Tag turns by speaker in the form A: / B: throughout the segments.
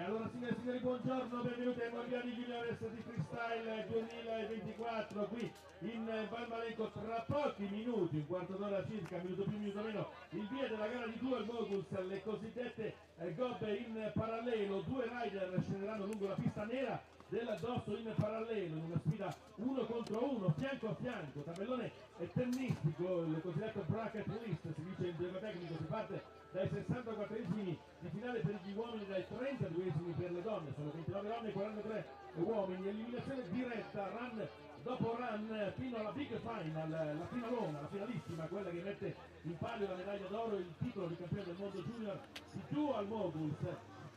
A: allora signore e signori, buongiorno, benvenuti ai mondiali juniores di freestyle 2024 qui in Valmalenco. Tra pochi minuti, un quarto d'ora circa, minuto più, minuto meno, il via della gara di dual Moguls, le cosiddette gobbe in parallelo. Due rider scenderanno lungo la pista nera del dosso in parallelo in una sfida uno contro uno, fianco a fianco, tabellone tennistico, il cosiddetto bracket list, si dice in gergo tecnico. Si parte dai 64esimi di finale per gli uomini, dai 32esimi per le donne, sono 29 donne e 43 uomini, eliminazione diretta, run dopo run, fino alla big final, la finalona, la finalissima, quella che mette in palio la medaglia d'oro, il titolo di campione del mondo junior di dual Moguls.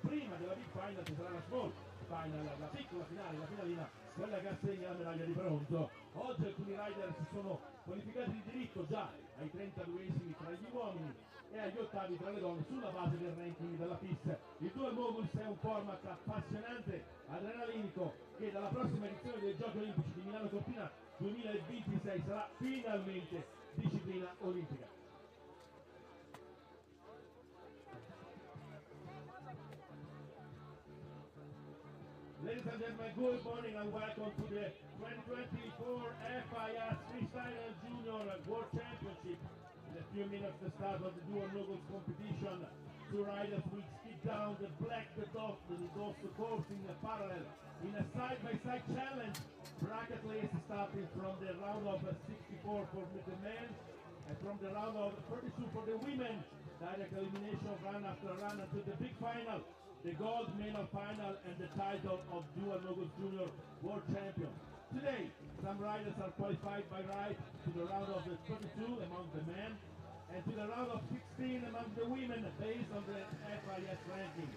A: Prima della big final ci sarà la small final, la piccola finale, la finalina, quella che assegna la medaglia di bronzo. Oggi alcuni rider si sono qualificati di diritto già ai 32esimi tra gli uomini e agli ottavi tra le donne sulla base del ranking della pista. Il dual Moguls è un format appassionante, adrenalinico, che dalla prossima edizione dei Giochi Olimpici di Milano Cortina 2026 sarà finalmente disciplina olimpica. Ladies and gentlemen, good morning and welcome to the 2024 FIS Freestyle Junior World Championship. In a few minutes, the start of the dual Moguls competition. Two riders will skip down the black dot, the course in a parallel, in a side-by-side challenge. Bracket list starting from the round of 64 for the men and from the round of 32 for the women. Direct elimination run after run until the big final, the gold medal final and the title of dual Moguls Junior World Champion. Today, some riders are qualified by right to the round of the 32 among the men and to the round of 16 among the women based on the FIS ranking.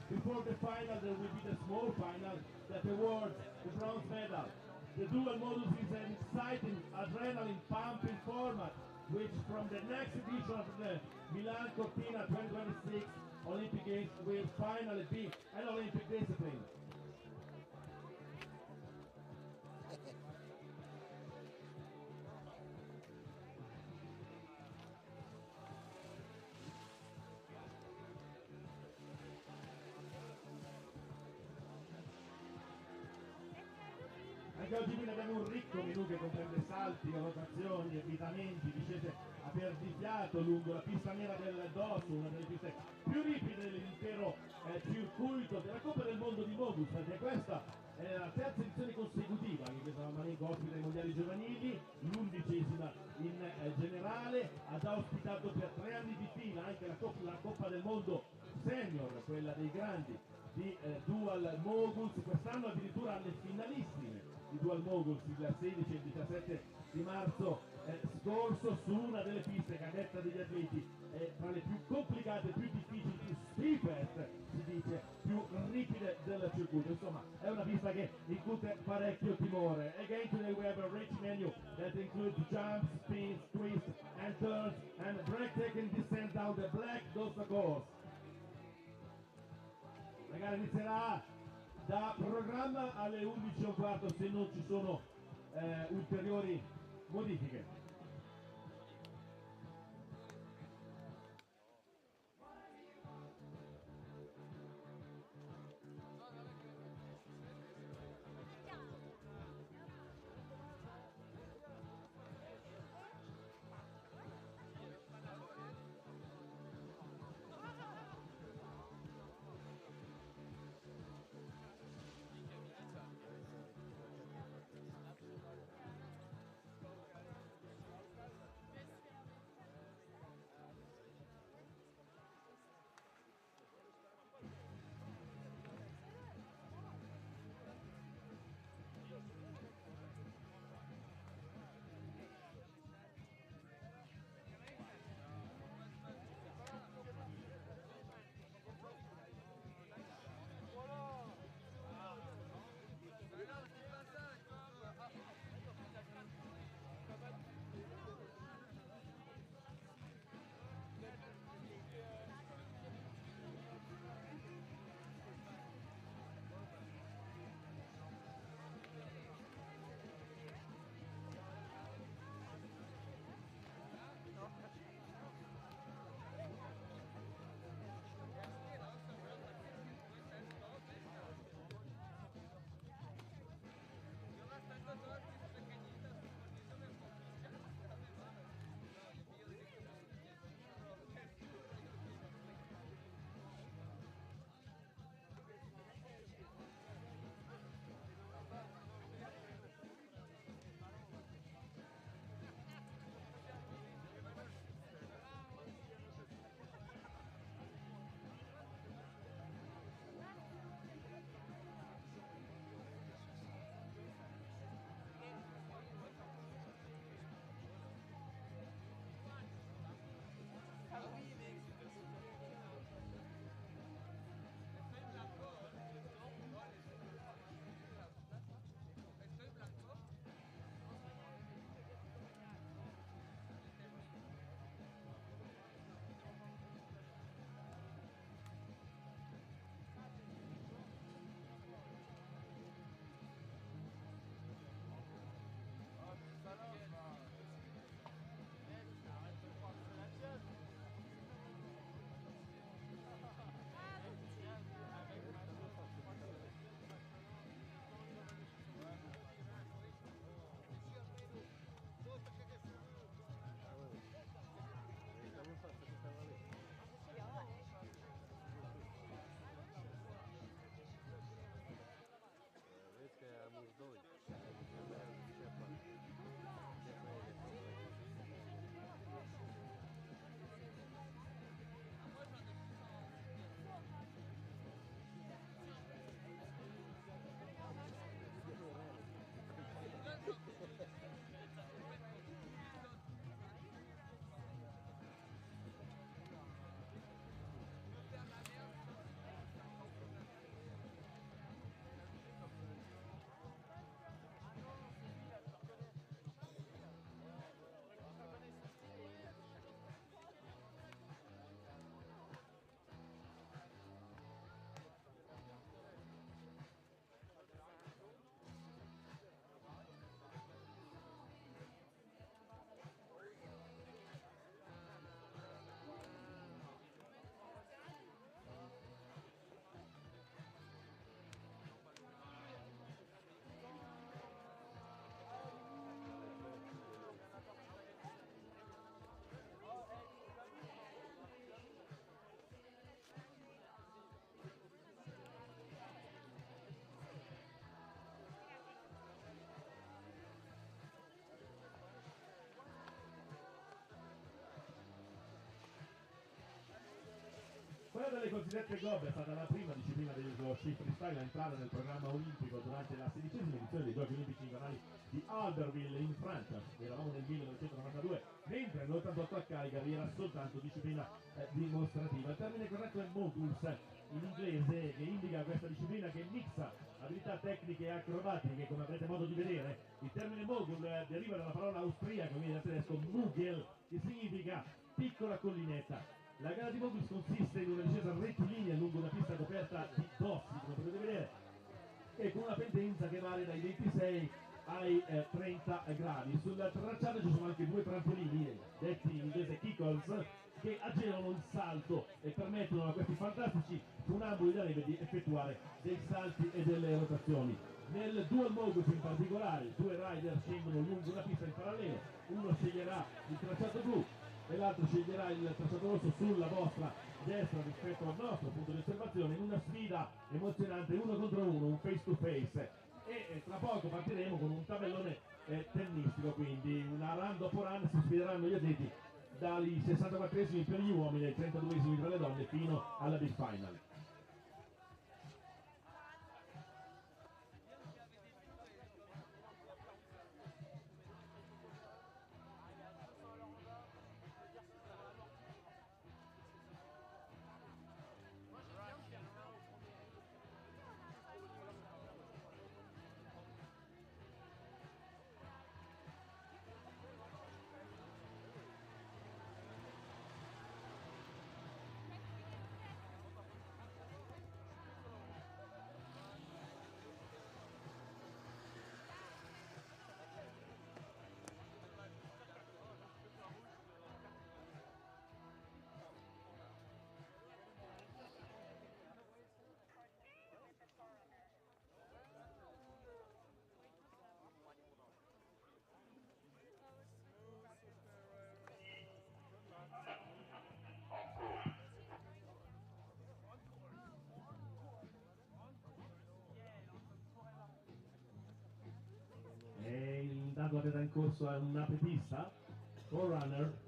A: Before the final, there will be the small final that awards the bronze medal. The dual Moguls is an exciting, adrenaline-pumping format which from the next edition of the Milan Cortina 2026 Olympic Games will finally be an Olympic discipline. Anche oggi qui abbiamo un ricco menù che comprende salti, rotazioni, avvitamenti, discese a perdifiato lungo la pista nera del dosso, una delle piste più ripide dell'intero circuito della Coppa del Mondo di Moguls, perché questa è la terza edizione consecutiva che questa Valmalenco ospita i mondiali giovanili, l'11ª in generale, ha già ospitato per 3 anni di fila anche la Coppa del Mondo Senior, quella dei grandi di dual Moguls, quest'anno addirittura alle finalissime di dual Moguls il 16 e il 17 di marzo scorso su una delle piste che a detta degli atleti è tra le più complicate, più difficili, più steepest, si dice, più ripide del circuito. Insomma, è una pista che incute parecchio timore. Again today we have a rich menu that includes jumps, spins, twists and turns and breathtaking descent down the black Dossa course. La gara inizierà da programma alle 11:15 se non ci sono ulteriori modifiche. Quella delle cosiddette gob è stata la prima disciplina dello sci freestyle a entrare nel programma olimpico durante la 16ª edizione dei Giochi Olimpici Invernali di Albertville in Francia. Eravamo nel 1992, mentre l'88 a Calgary era soltanto disciplina dimostrativa. Il termine corretto è Moguls, in inglese, che indica questa disciplina che mixa abilità tecniche e acrobatiche, come avrete modo di vedere. Il termine Mogul deriva dalla parola austriaca, quindi dal tedesco Mugel, che significa piccola collinetta. La gara di Moguls consiste in una discesa rettilinea lungo una pista coperta di dossi, come potete vedere, e con una pendenza che varia dai 26 ai 30 gradi. Sul tracciato ci sono anche due trampolini, detti in inglese kickers, che agevolano il salto e permettono a questi fantastici funamboli da neve di effettuare dei salti e delle rotazioni. Nel dual moguls in particolare, due rider scendono lungo una pista in parallelo, uno sceglierà il tracciato blu e l'altro sceglierà il tracciato rosso sulla vostra destra rispetto al nostro punto di osservazione, in una sfida emozionante uno contro uno, un face to face, e tra poco partiremo con un tabellone tennistico, quindi una run dopo run si sfideranno gli atleti dai 64esimi per gli uomini ai 32esimi per le donne fino alla big final. E intanto avete in corso una apripista, Forerunner.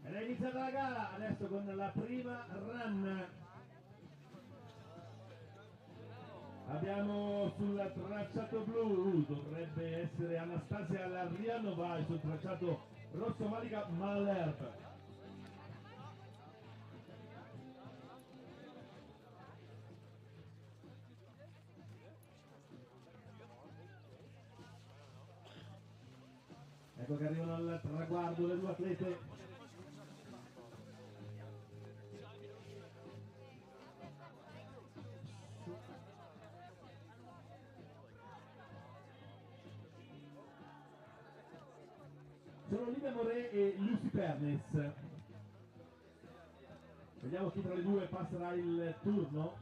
A: Ed è iniziata la gara adesso con la prima run. Abbiamo sul tracciato blu, dovrebbe essere Anastasia Larrianova, e sul tracciato rosso Malika Malherbe. Ecco che arrivano al traguardo le due atlete. Sono Olivia Moré e Lucy Pernes. Vediamo chi tra le due passerà il turno.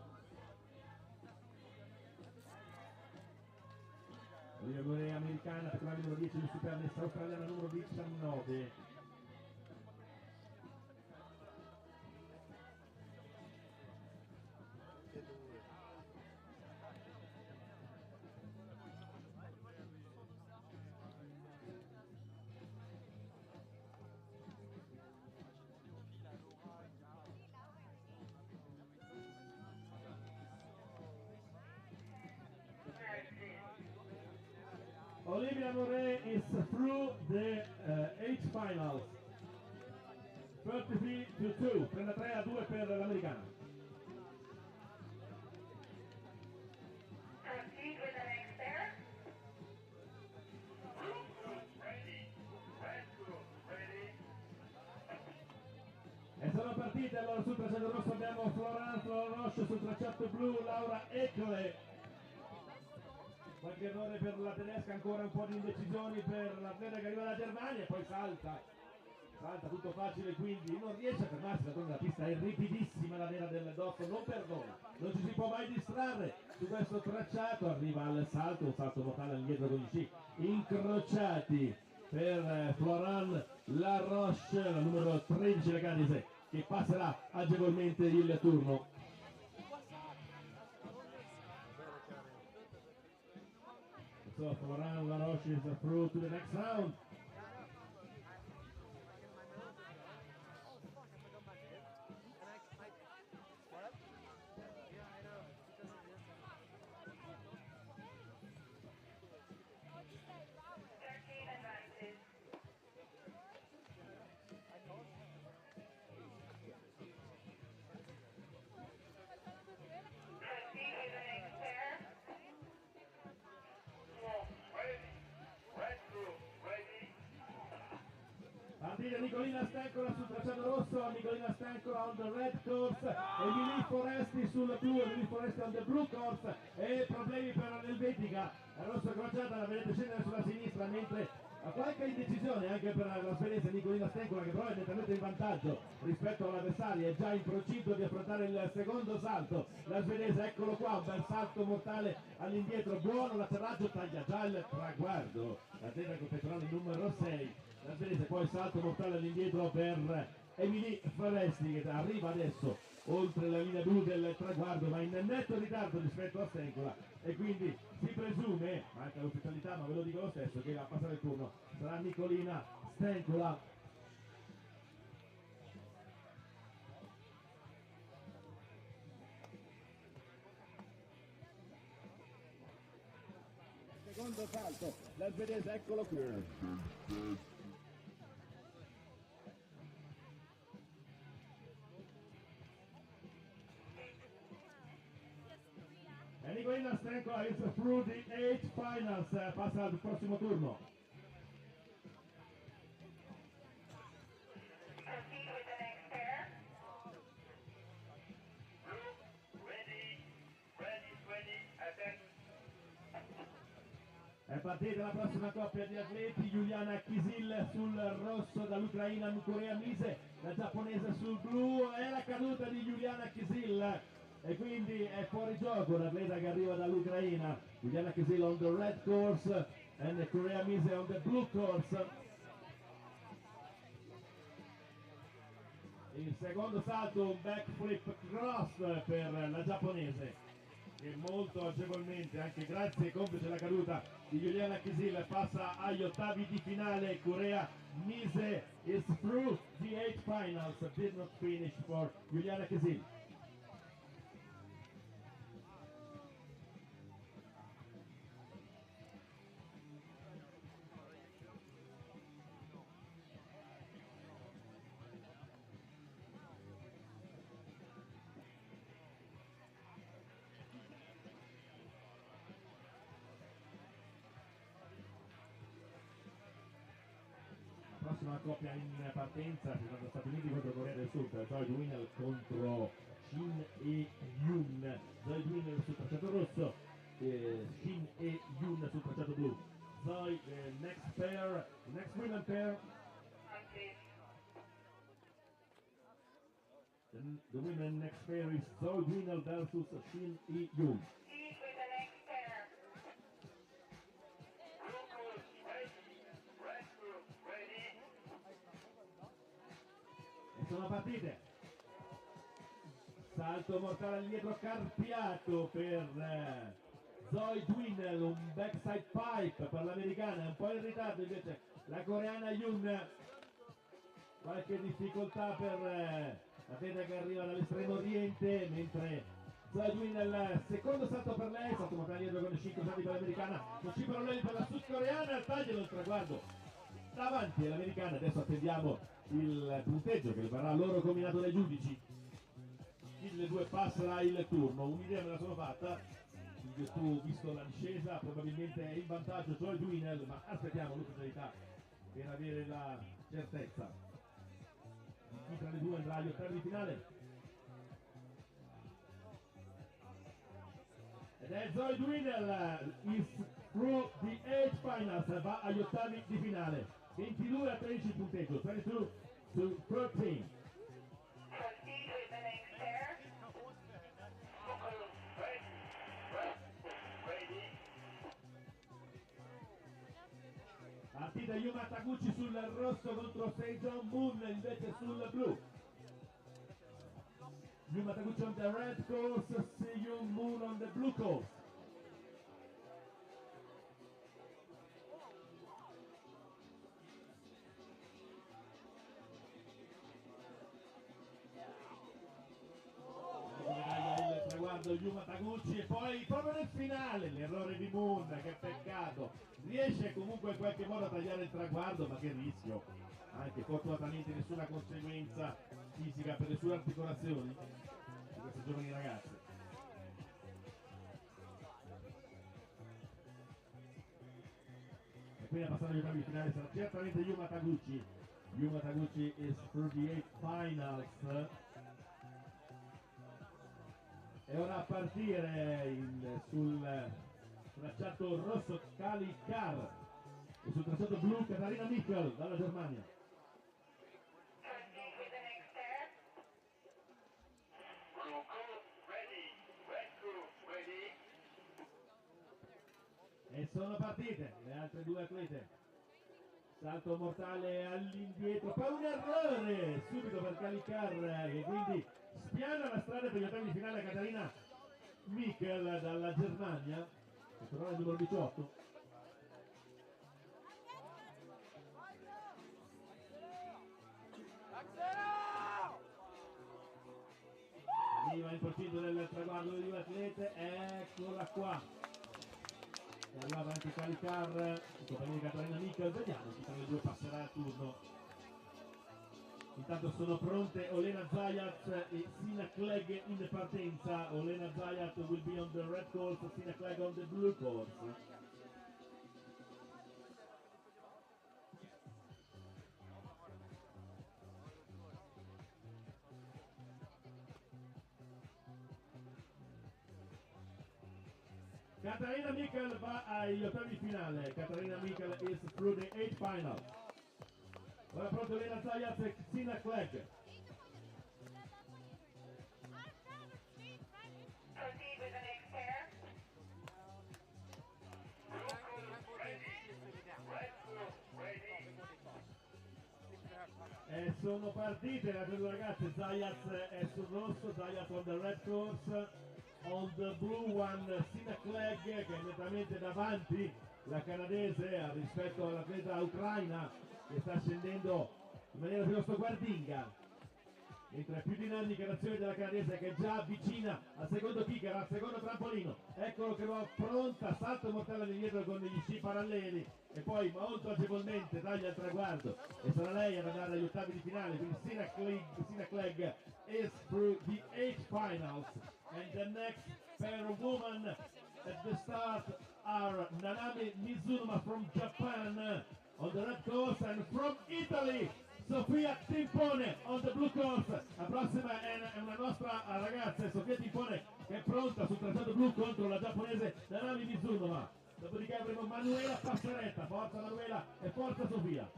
A: Olivia Moré americana, per la numero 10, Lucy Pernes australiana numero 19. through the 8 finals. 33-2, 33-2 per l'americano.
B: Proceed with the next pair.
A: E sono partite, allora sul tracciato rosso abbiamo Florence Roche, sul tracciato blu Laura Eckle. Qualche errore per la tedesca, ancora un po' di indecisioni per l'atleta che arriva da Germania e poi salta tutto facile, quindi non riesce a fermarsi, la pista è ripidissima, la vera del Dotto non perdona, non ci si può mai distrarre su questo tracciato. Arriva al salto, un salto mortale all'indietro con gli sci incrociati per Florent Laroche, la numero 13 la canadese, che passerà agevolmente il turno. So Florent Laroche is through to the next round. Partita Nicolina Stancola sul tracciato rosso, Nicolina Stancola on the red course, Emilie Foresti sul blu, Emilie Foresti on the blue course, e problemi per l'Elvetica, rosso crociata, la vedete scendere sulla sinistra, mentre ha qualche indecisione anche per la svedese Nicolina Stancola, che però è nettamente in vantaggio rispetto all'avversaria, è già in procinto di affrontare il secondo salto. La svedese, eccolo qua, un bel salto mortale all'indietro, buono l'atterraggio, taglia già il traguardo, la tenda competitorale numero 6. La svedese, poi salto mortale all'indietro per Emilie Foresti, che arriva adesso oltre la linea blu del traguardo, ma in netto ritardo rispetto a Stancola, e quindi si presume, manca l'ufficialità ma ve lo dico lo stesso, che a passare il turno sarà Nicolina Stancola. Secondo salto, la svedese, eccolo qui. E Nicolina Stancola is through the 8 finals, passa al prossimo turno.
B: Proceed with the next pair. Ready, attend.
A: È partita la prossima coppia di atleti, Juliana Kisil sul rosso dall'Ucraina, Nukorea Mise, la giapponese sul blu, è la caduta di Juliana Kisil e quindi è fuori gioco l'atleta che arriva dall'Ucraina. Juliana Kisil on the red course and Korea Mise on the blue course. Il secondo salto, un backflip cross per la giapponese, che molto agevolmente, anche grazie e complice la caduta di Juliana Kisil, passa agli ottavi di finale. Korea Mise is through the 8 finals, did not finish for Juliana Kisil. Prossima coppia in partenza, riguardo Stati Uniti contro Corea del Sud, Joy Dwinel contro Shin E-Yun. Joy Dwinel sul tracciato rosso, Shin E-Yun sul tracciato blu. Joy, next pair, next women pair. The women next pair is Joy Dwinel versus Shin E-Yun. Sono partite, salto mortale all'indietro carpiato per Zoe Dwinel, un backside pipe per l'americana, un po' in ritardo invece la coreana Yun, qualche difficoltà per la tenda che arriva dall'estremo oriente, mentre Zoe Dwinel, secondo salto per lei, salto mortale dietro con 5 salti per l'americana, con 5 paralleli per la sudcoreana, tagliano il traguardo davanti all'americana. Adesso attendiamo il punteggio che verrà loro combinato dai giudici. Chi delle due passerà il turno? Un'idea me la sono fatta, in virtù, visto la discesa, probabilmente è in vantaggio Zoe Dwinel, ma aspettiamo l'ufficialità per avere la certezza di chi tra le due andrà agli ottavi di finale. Ed è Zoe Dwinel, is through the 8 finals, va agli ottavi di finale. 22 a 13 il punteggio, 22 to 13.
B: Proceed with the next pair.
A: Partita Yuma Taguchi sul rosso contro Seijon Moon invece sul blu. Yuma Taguchi on the red course, Seijon Moon on the blue course. Il traguardo Yuma Taguchi e poi proprio nel finale l'errore di Moon, che peccato. Riesce comunque in qualche modo a tagliare il traguardo, ma che rischio. Anche fortunatamente nessuna conseguenza fisica per le sue articolazioni di queste giovani ragazze. E quindi a passare agli ottavi di finale sarà certamente Yuma Taguchi. Yuma Taguchi is through the 8 finals. E ora a partire sul tracciato rosso Kali Kar e sul tracciato blu Katarina Michel dalla Germania.
B: Proceed with the next pair.
C: Blue course ready, red course ready.
A: E sono partite le altre due atlete. Salto mortale all'indietro, poi un errore subito per Kalikar che quindi spiana la strada per gli ottavi di finale a Katarina Michel dalla Germania, che tornerà il numero 18. Arriva in procinto del traguardo delle due atlete, eccola qua. E arriva anche Kalikar in compagnia di Katarina Michel, vediamo chi tra le due passerà il turno. Intanto sono pronte Olena Zayat e Sina Clegg in partenza. Olena Zayat will be on the red course, Sina Clegg on the blue course. Katarina Michel va agli ottavi di finale. Katarina Michel is through the 8 final. Ora pronto Olena Zayat e Sina Clegg.
B: Proceed with the next pair.
C: Blue course ready, red course ready.
A: E sono partite le due ragazze. Zayat è sul rosso, Zayat on the red course, on the blue one Sina Clegg che è nettamente davanti la canadese rispetto all'atleta ucraina che sta scendendo in maniera piuttosto guardinga, mentre è più dinamica l'azione della canadese che è già avvicina al secondo kicker, al secondo trampolino. Eccolo che va pronta, salto mortale all'indietro con gli sci paralleli e poi molto agevolmente taglia il traguardo e sarà lei ad andare agli ottavi di finale. Quindi Sina Clegg is through the 8 finals and the next pair of women at the start are Nanami Mizunuma from Japan on the red course and from Italy Sofia Timpone on the blue course. La prossima è una nostra ragazza, Sofia Timpone, che è pronta sul tracciato blu contro la giapponese Nanami Mizunuma. Dopodiché avremo Manuela Passeretta, forza Manuela e forza Sofia.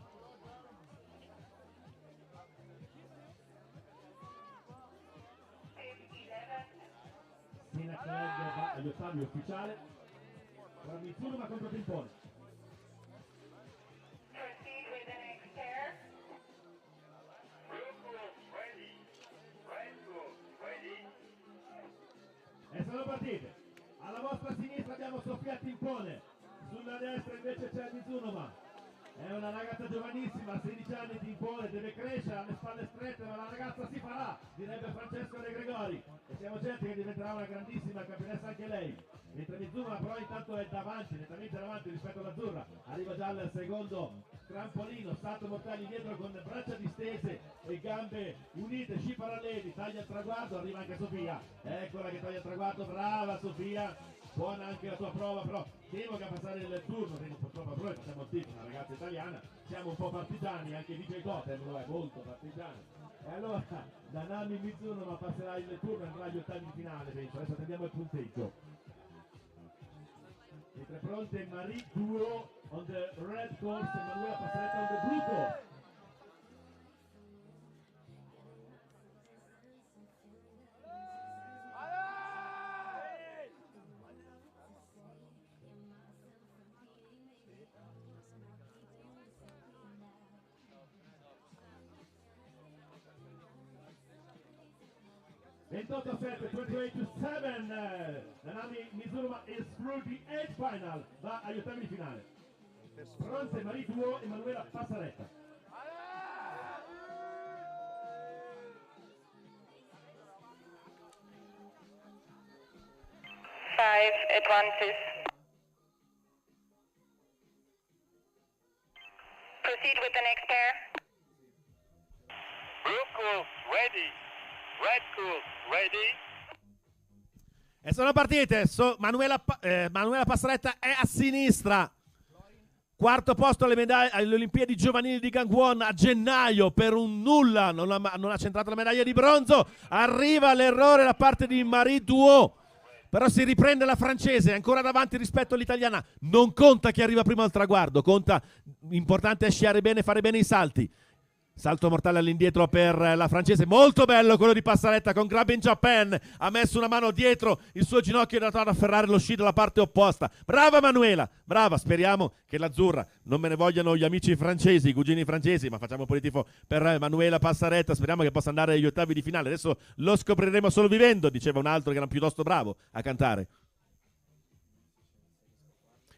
A: Sina Clegg va agli ottavi ufficiale. Ora Mizunuma contro Timpone.
B: Proceed with the next pair.
C: Blue course ready, red course ready.
A: E sono partite. Alla vostra sinistra abbiamo Sofia Timpone, sulla destra invece c'è Mizunuma. È una ragazza giovanissima, a 16 anni Timpone, deve crescere, ha le spalle strette, ma la ragazza si farà, direbbe Francesco De Gregori. E siamo certi che diventerà una grandissima campionessa anche lei. Mentre Mizuma però intanto è davanti, nettamente davanti rispetto all'azzurra. Arriva già al secondo trampolino, salto mortale indietro con braccia distese e gambe unite, sci paralleli, taglia il traguardo, arriva anche Sofia. Eccola che taglia il traguardo, brava Sofia. Buona anche la tua prova, però temo che a passare il turno, purtroppo noi facciamo il tifo, una ragazza italiana, siamo un po' partigiani, anche DJ Gotham lo è molto partigiano. E allora Nanami Mizuno passerà il turno e andrà agli ottavi di finale, penso. Adesso attendiamo il punteggio. Mentre pronte Marie Duo on the red course e Manuela Passaretta on the blue course. Ventotto 7, 28-7. Nanami Mizuruma is through the 8th final. Va agli ottavi di finale. Pronte Marie Duo e Manuela Passaretta.
B: 5 advances. Proceed with the next pair.
D: Blue course ready. Red course ready.
E: E sono partite. Manuela Passaretta è a sinistra. Quarto posto alle Olimpiadi giovanili di Gangwon a gennaio, per un nulla non ha centrato la medaglia di bronzo. Arriva l'errore da parte di Marie Duo, però si riprende la francese, ancora davanti rispetto all'italiana. Non conta chi arriva prima al traguardo, conta, importante è sciare bene, fare bene i salti. Salto mortale all'indietro per la francese, molto bello quello di Passaretta con Grab in Japan, ha messo una mano dietro il suo ginocchio ed è andato ad afferrare lo sci dalla parte opposta. Brava Manuela, brava, speriamo che l'azzurra, non me ne vogliano gli amici francesi, i cugini francesi, ma facciamo un po' di tifo per Manuela Passaretta, speriamo che possa andare agli ottavi di finale. Adesso lo scopriremo solo vivendo, diceva un altro che era piuttosto bravo a cantare.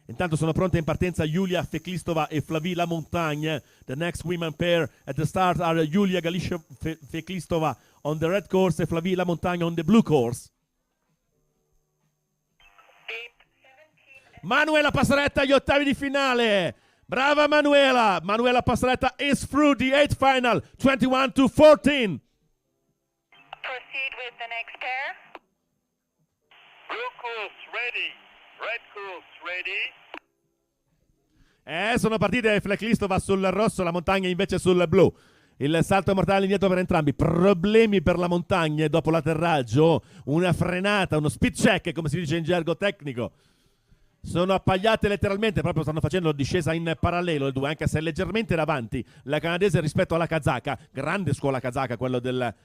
E: Intanto sono pronte in partenza Julia Feklistova e Flavie Lamontagne. The next women pair at the start are Julia Galicia Feklistova on the red course e Flavie Lamontagne on the blue course. Manuela Passaretta agli ottavi di finale. Brava Manuela. Manuela Passaretta is through the 8th final, 21-14.
B: Proceed with the next pair.
D: Blue course ready. Red course ready.
E: Sono partite Feklistova sul rosso, la Montagna invece sul blu. Il salto mortale indietro per entrambi. Problemi per la Montagna dopo l'atterraggio. Una frenata, uno speed check, come si dice in gergo tecnico. Sono appagliate letteralmente, proprio stanno facendo discesa in parallelo le due, anche se leggermente davanti la canadese rispetto alla kazaka. Grande scuola kazaka, quello del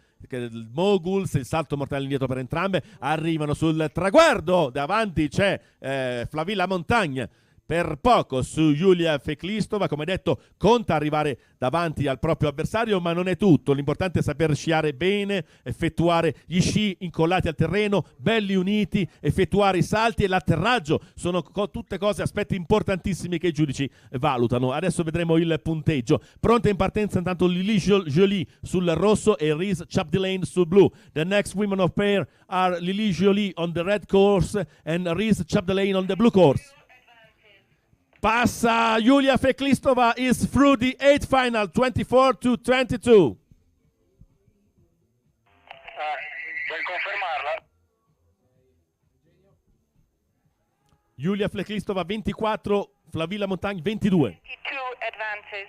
E: Moguls, il salto mortale indietro per entrambe. Arrivano sul traguardo, davanti c'è Flavie Lamontagne. Per poco su Julia Feklistova, come detto, conta arrivare davanti al proprio avversario, ma non è tutto. L'importante è saper sciare bene, effettuare gli sci incollati al terreno, belli uniti, effettuare i salti e l'atterraggio. Sono tutte cose, aspetti importantissimi che i giudici valutano. Adesso vedremo il punteggio. Pronta in partenza intanto Lily Jolie sul rosso e Reese Chapdelaine sul blu. The next women of pair are Lily Jolie on the red course and Reese Chapdelaine on the blue course. Passa Julia Feklistova is through the 8th final, 24-22.
D: Puoi confermarla?
E: Julia Feklistova 24, Flavie Lamontagne 22.
B: 22 advances.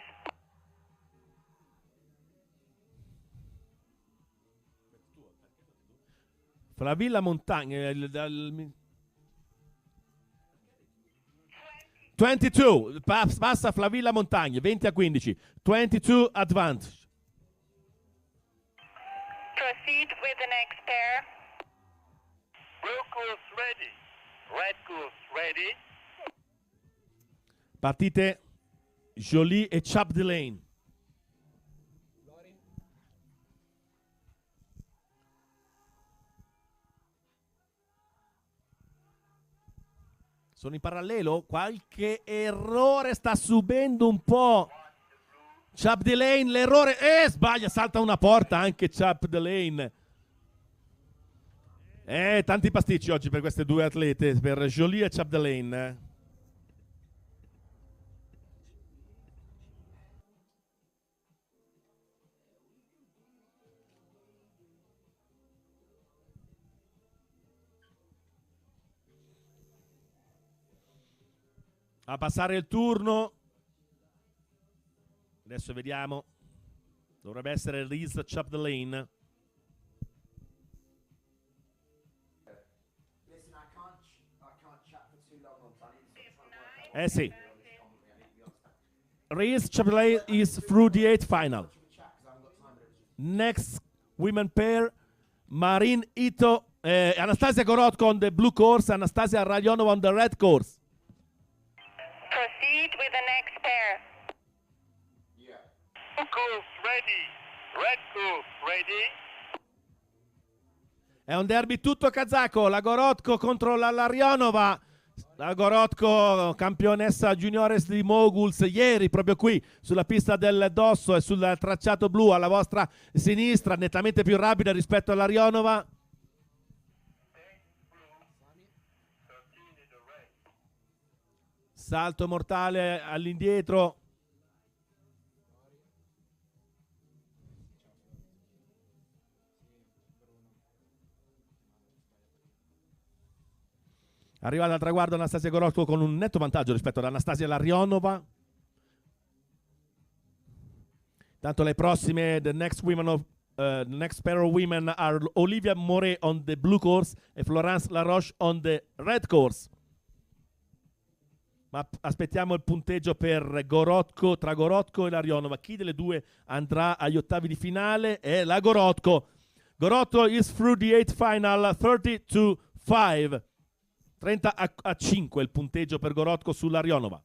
E: Flavie Lamontagne 22, passa Flavie Lamontagne 20-15, 22 advantage.
B: Proceed with the next pair.
D: Blue course ready. Red course ready.
E: Partite Jolie e Chapdelaine. Sono in parallelo, qualche errore sta subendo un po'. Chapdelaine, l'errore, sbaglia, salta una porta anche Chapdelaine. Tanti pasticci oggi per queste due atlete, per Jolie e Chapdelaine. A passare il turno. Adesso vediamo. Dovrebbe essere Liz Chapdelaine. Sì. Reese Chapdelaine is through the 8th final. Next women pair, Marin Ito, Anastasia Gorotko on the blue course, Anastasia Ralyonova on the red course.
B: Proceed with the next pair.
D: Blue course ready. Red course ready.
E: È un derby tutto kazako, la Gorotko contro la Larionova. La Gorotko, campionessa juniores di Moguls, ieri proprio qui sulla pista del Dosso e sul tracciato blu alla vostra sinistra, nettamente più rapida rispetto alla Larionova. Salto mortale all'indietro. Arrivata al traguardo Anastasia Gorotko con un netto vantaggio rispetto ad Anastasia Larionova. Tanto le prossime, the next pair of women are Olivia Moret on the blue course e Florence Laroche on the red course. Ma aspettiamo il punteggio per Gorotko, tra Gorotko e Larionova. Chi delle due andrà agli ottavi di finale è la Gorotko. Gorotko is through the 8th final, 30-5. 30-5 il punteggio per Gorotko sulla Larionova.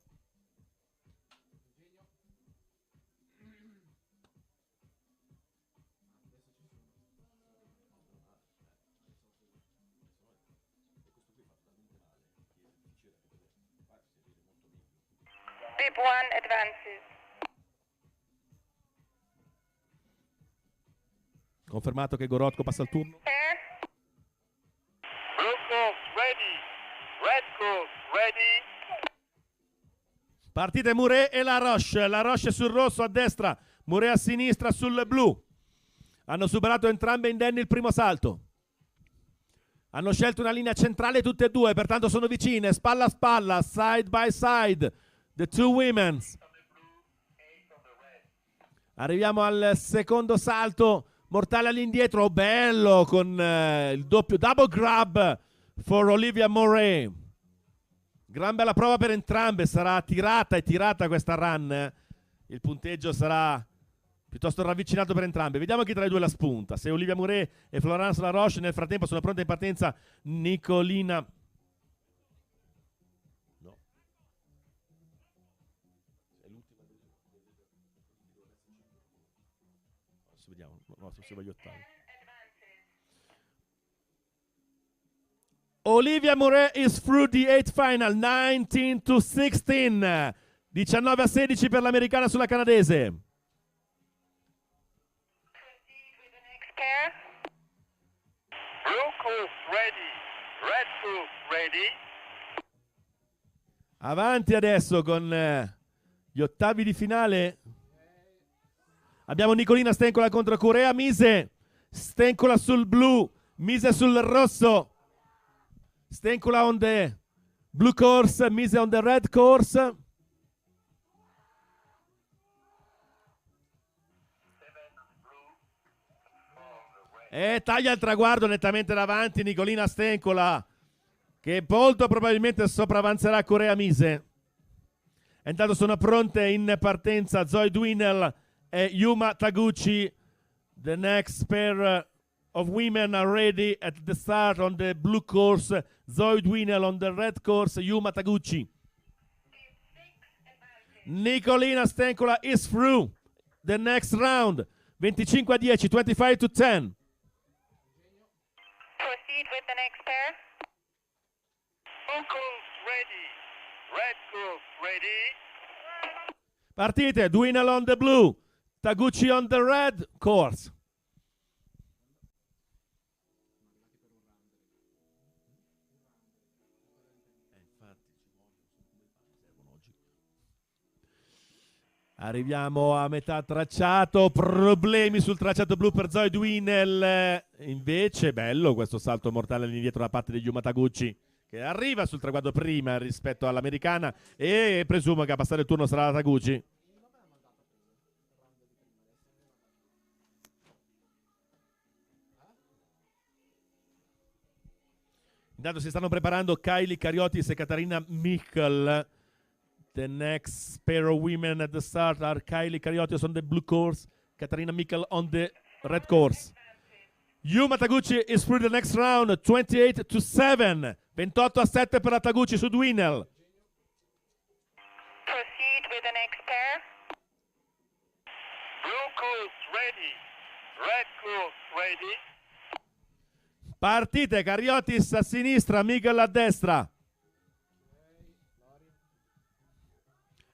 B: Bib 1 advances.
E: Confermato che Gorotko passa il turno.
B: Pair.
D: Blue course ready. Red course ready.
E: Partite Moret e Laroche. Laroche sul rosso a destra, Moret a sinistra sul blu. Hanno superato entrambe indenni il primo salto. Hanno scelto una linea centrale tutte e due, pertanto sono vicine, spalla a spalla, side by side. The two women. Arriviamo al secondo salto mortale all'indietro, bello, con il doppio double grab for Olivia Moret. Gran bella prova per entrambe, sarà tirata e tirata questa run. Il punteggio sarà piuttosto ravvicinato per entrambe. Vediamo chi tra le due la spunta. Se Olivia Moret e Florence Laroche nel frattempo sono pronte in partenza. Nicolina. No. È l'ultima. Adesso vediamo. No, se voglio ottavi. Olivia Moret is through the 8th final, 19-16. 19-16 per l'americana sulla canadese.
B: Proceed with the next pair.
D: Blue course ready. Red course ready.
E: Avanti adesso con gli ottavi di finale. Abbiamo Nicolina Stencola contro Corea Mise. Stencola sul blu, Mise sul rosso. Stencola on the blue course, Mise on the red course. E taglia il traguardo nettamente davanti Nicolina Stencola, che molto probabilmente sopravanzerà Corea Mise. E intanto sono pronte in partenza Zoe Dwinell e Yuma Taguchi. The next pair of women are ready at the start on the blue course. Zoe Dwinell on the red course, Yuma Taguchi. Nicolina Stencola is through the next round. 25-10, 25-10.
B: Proceed with the next pair.
D: Blue course ready. Red course ready.
E: Partite, Dwinell on the blue, Taguchi on the red course. Arriviamo a metà tracciato, problemi sul tracciato blu per Zoe Dwinel. Invece bello questo salto mortale all'indietro da parte di Yuma Taguchi, che arriva sul traguardo prima rispetto all'americana, e presumo che a passare il turno sarà la Taguchi. Intanto si stanno preparando Kylie Kariotis e Katarina Michel. The next pair of women at the start are Kylie Kariotis on the blue course, Katarina Michel on the red course. Yuma Taguchi is through the next round, 28-7. 28-7 per la Taguchi su Dwinel.
B: Proceed with the next pair.
D: Blue course ready. Red course ready.
E: Partite, Kariotis a sinistra, Michel a destra.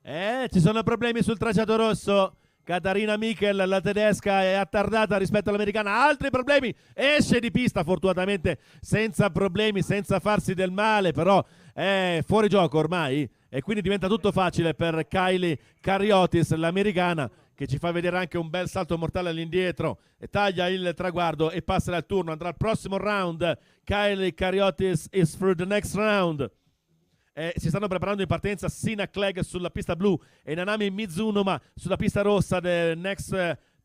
E: Ci sono problemi sul tracciato rosso. Katarina Michel, la tedesca, è attardata rispetto all'americana. Altri problemi, esce di pista fortunatamente senza problemi, senza farsi del male, però è fuori gioco ormai e quindi diventa tutto facile per Kylie Kariotis, l'americana, che ci fa vedere anche un bel salto mortale all'indietro e taglia il traguardo e passa al turno. Andrà al prossimo round. Kylie Kariotis is through the next round. Si stanno preparando in partenza Sina Clegg sulla pista blu e Nanami Mizunoma sulla pista rossa. The next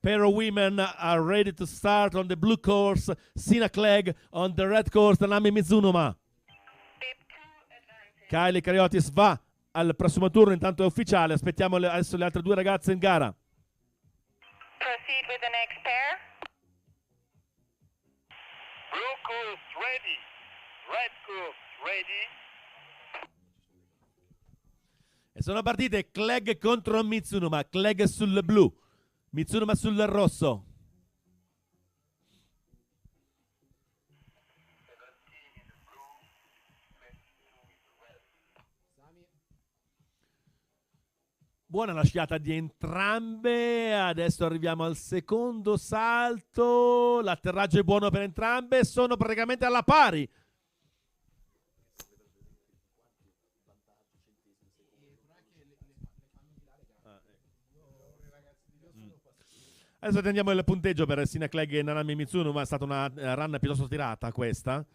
E: pair of women are ready to start on the blue course. Sina Clegg on the red course. Nanami Mizunoma. Kylie Kariotis va al prossimo turno, intanto è ufficiale. Aspettiamo adesso le altre due ragazze in gara.
B: Proceed with the next pair.
D: Blue course ready. Red course ready.
E: E sono partite Clegg contro Mizunoma. Clegg sul blu, Mizunoma sul rosso. Buona la sciata di entrambe. Adesso arriviamo al secondo salto. L'atterraggio è buono per entrambe. Sono praticamente alla pari. Adesso attendiamo il punteggio per Sina Clegg e Nanami Mizunoma. È stata una run piuttosto tirata questa.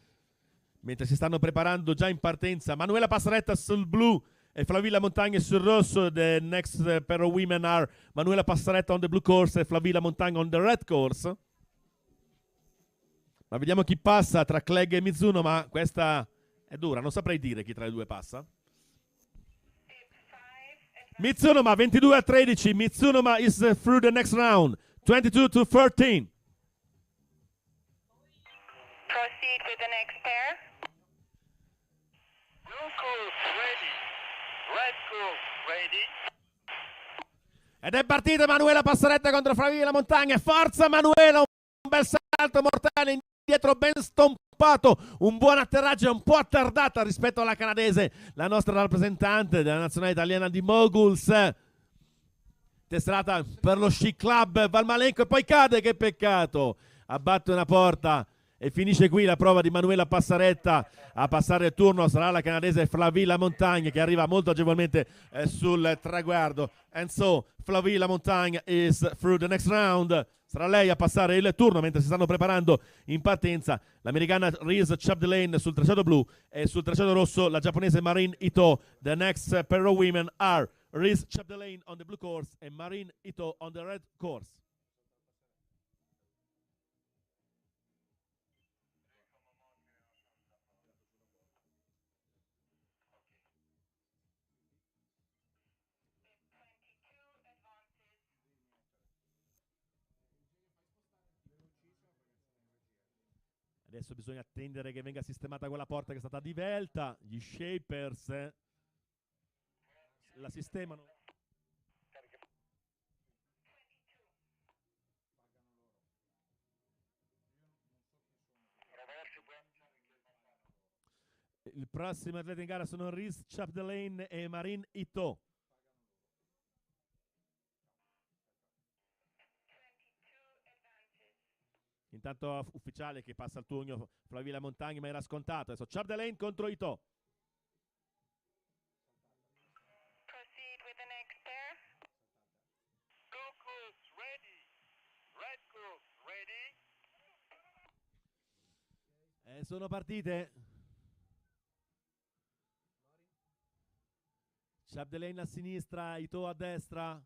E: Mentre si stanno preparando già in partenza Manuela Passaretta sul blu e Flavilla Montagne sul rosso. The next pair of women are Manuela Passaretta on the blue course e Flavilla Montagne on the red course. Ma vediamo chi passa tra Clegg e Mizunoma. Questa è dura, non saprei dire chi tra le due passa. Mizunoma 22-13. Mizunoma is through the next round, 22-13.
B: Proceed with the next pair.
D: Blue course ready. Red course ready.
E: Ed è partita Manuela Passaretta contro Flavilla Montagne. Forza Manuela, un bel salto mortale indietro ben stompato, un buon atterraggio, un po' attardata rispetto alla canadese, la nostra rappresentante della nazionale italiana di Moguls. Tesserata per lo sci club Valmalenco e poi cade, che peccato, abbatte una porta e finisce qui la prova di Manuela Passaretta. A passare il turno sarà la canadese Flavilla Montagne, che arriva molto agevolmente sul traguardo. And so Flavilla Montagne is through the next round. Sarà lei a passare il turno mentre si stanno preparando in partenza l'americana Reese Chapdelaine sul tracciato blu e sul tracciato rosso la giapponese Marin Ito. The next pair of women are Reese Chapdelaine on the blue course e Marin Ito on the red course. Adesso bisogna attendere che venga sistemata quella porta che è stata divelta. Gli shapers la sistemano. Il prossimo atleta in gara sono Reese Chapdelaine e Marin Ito. Intanto ufficiale che passa il turno Flavilla Montagne, ma era scontato. Adesso Chapdelaine contro Ito.
B: Proceed with the next pair.
E: E sono partite. Chapdelaine a sinistra, Ito a destra.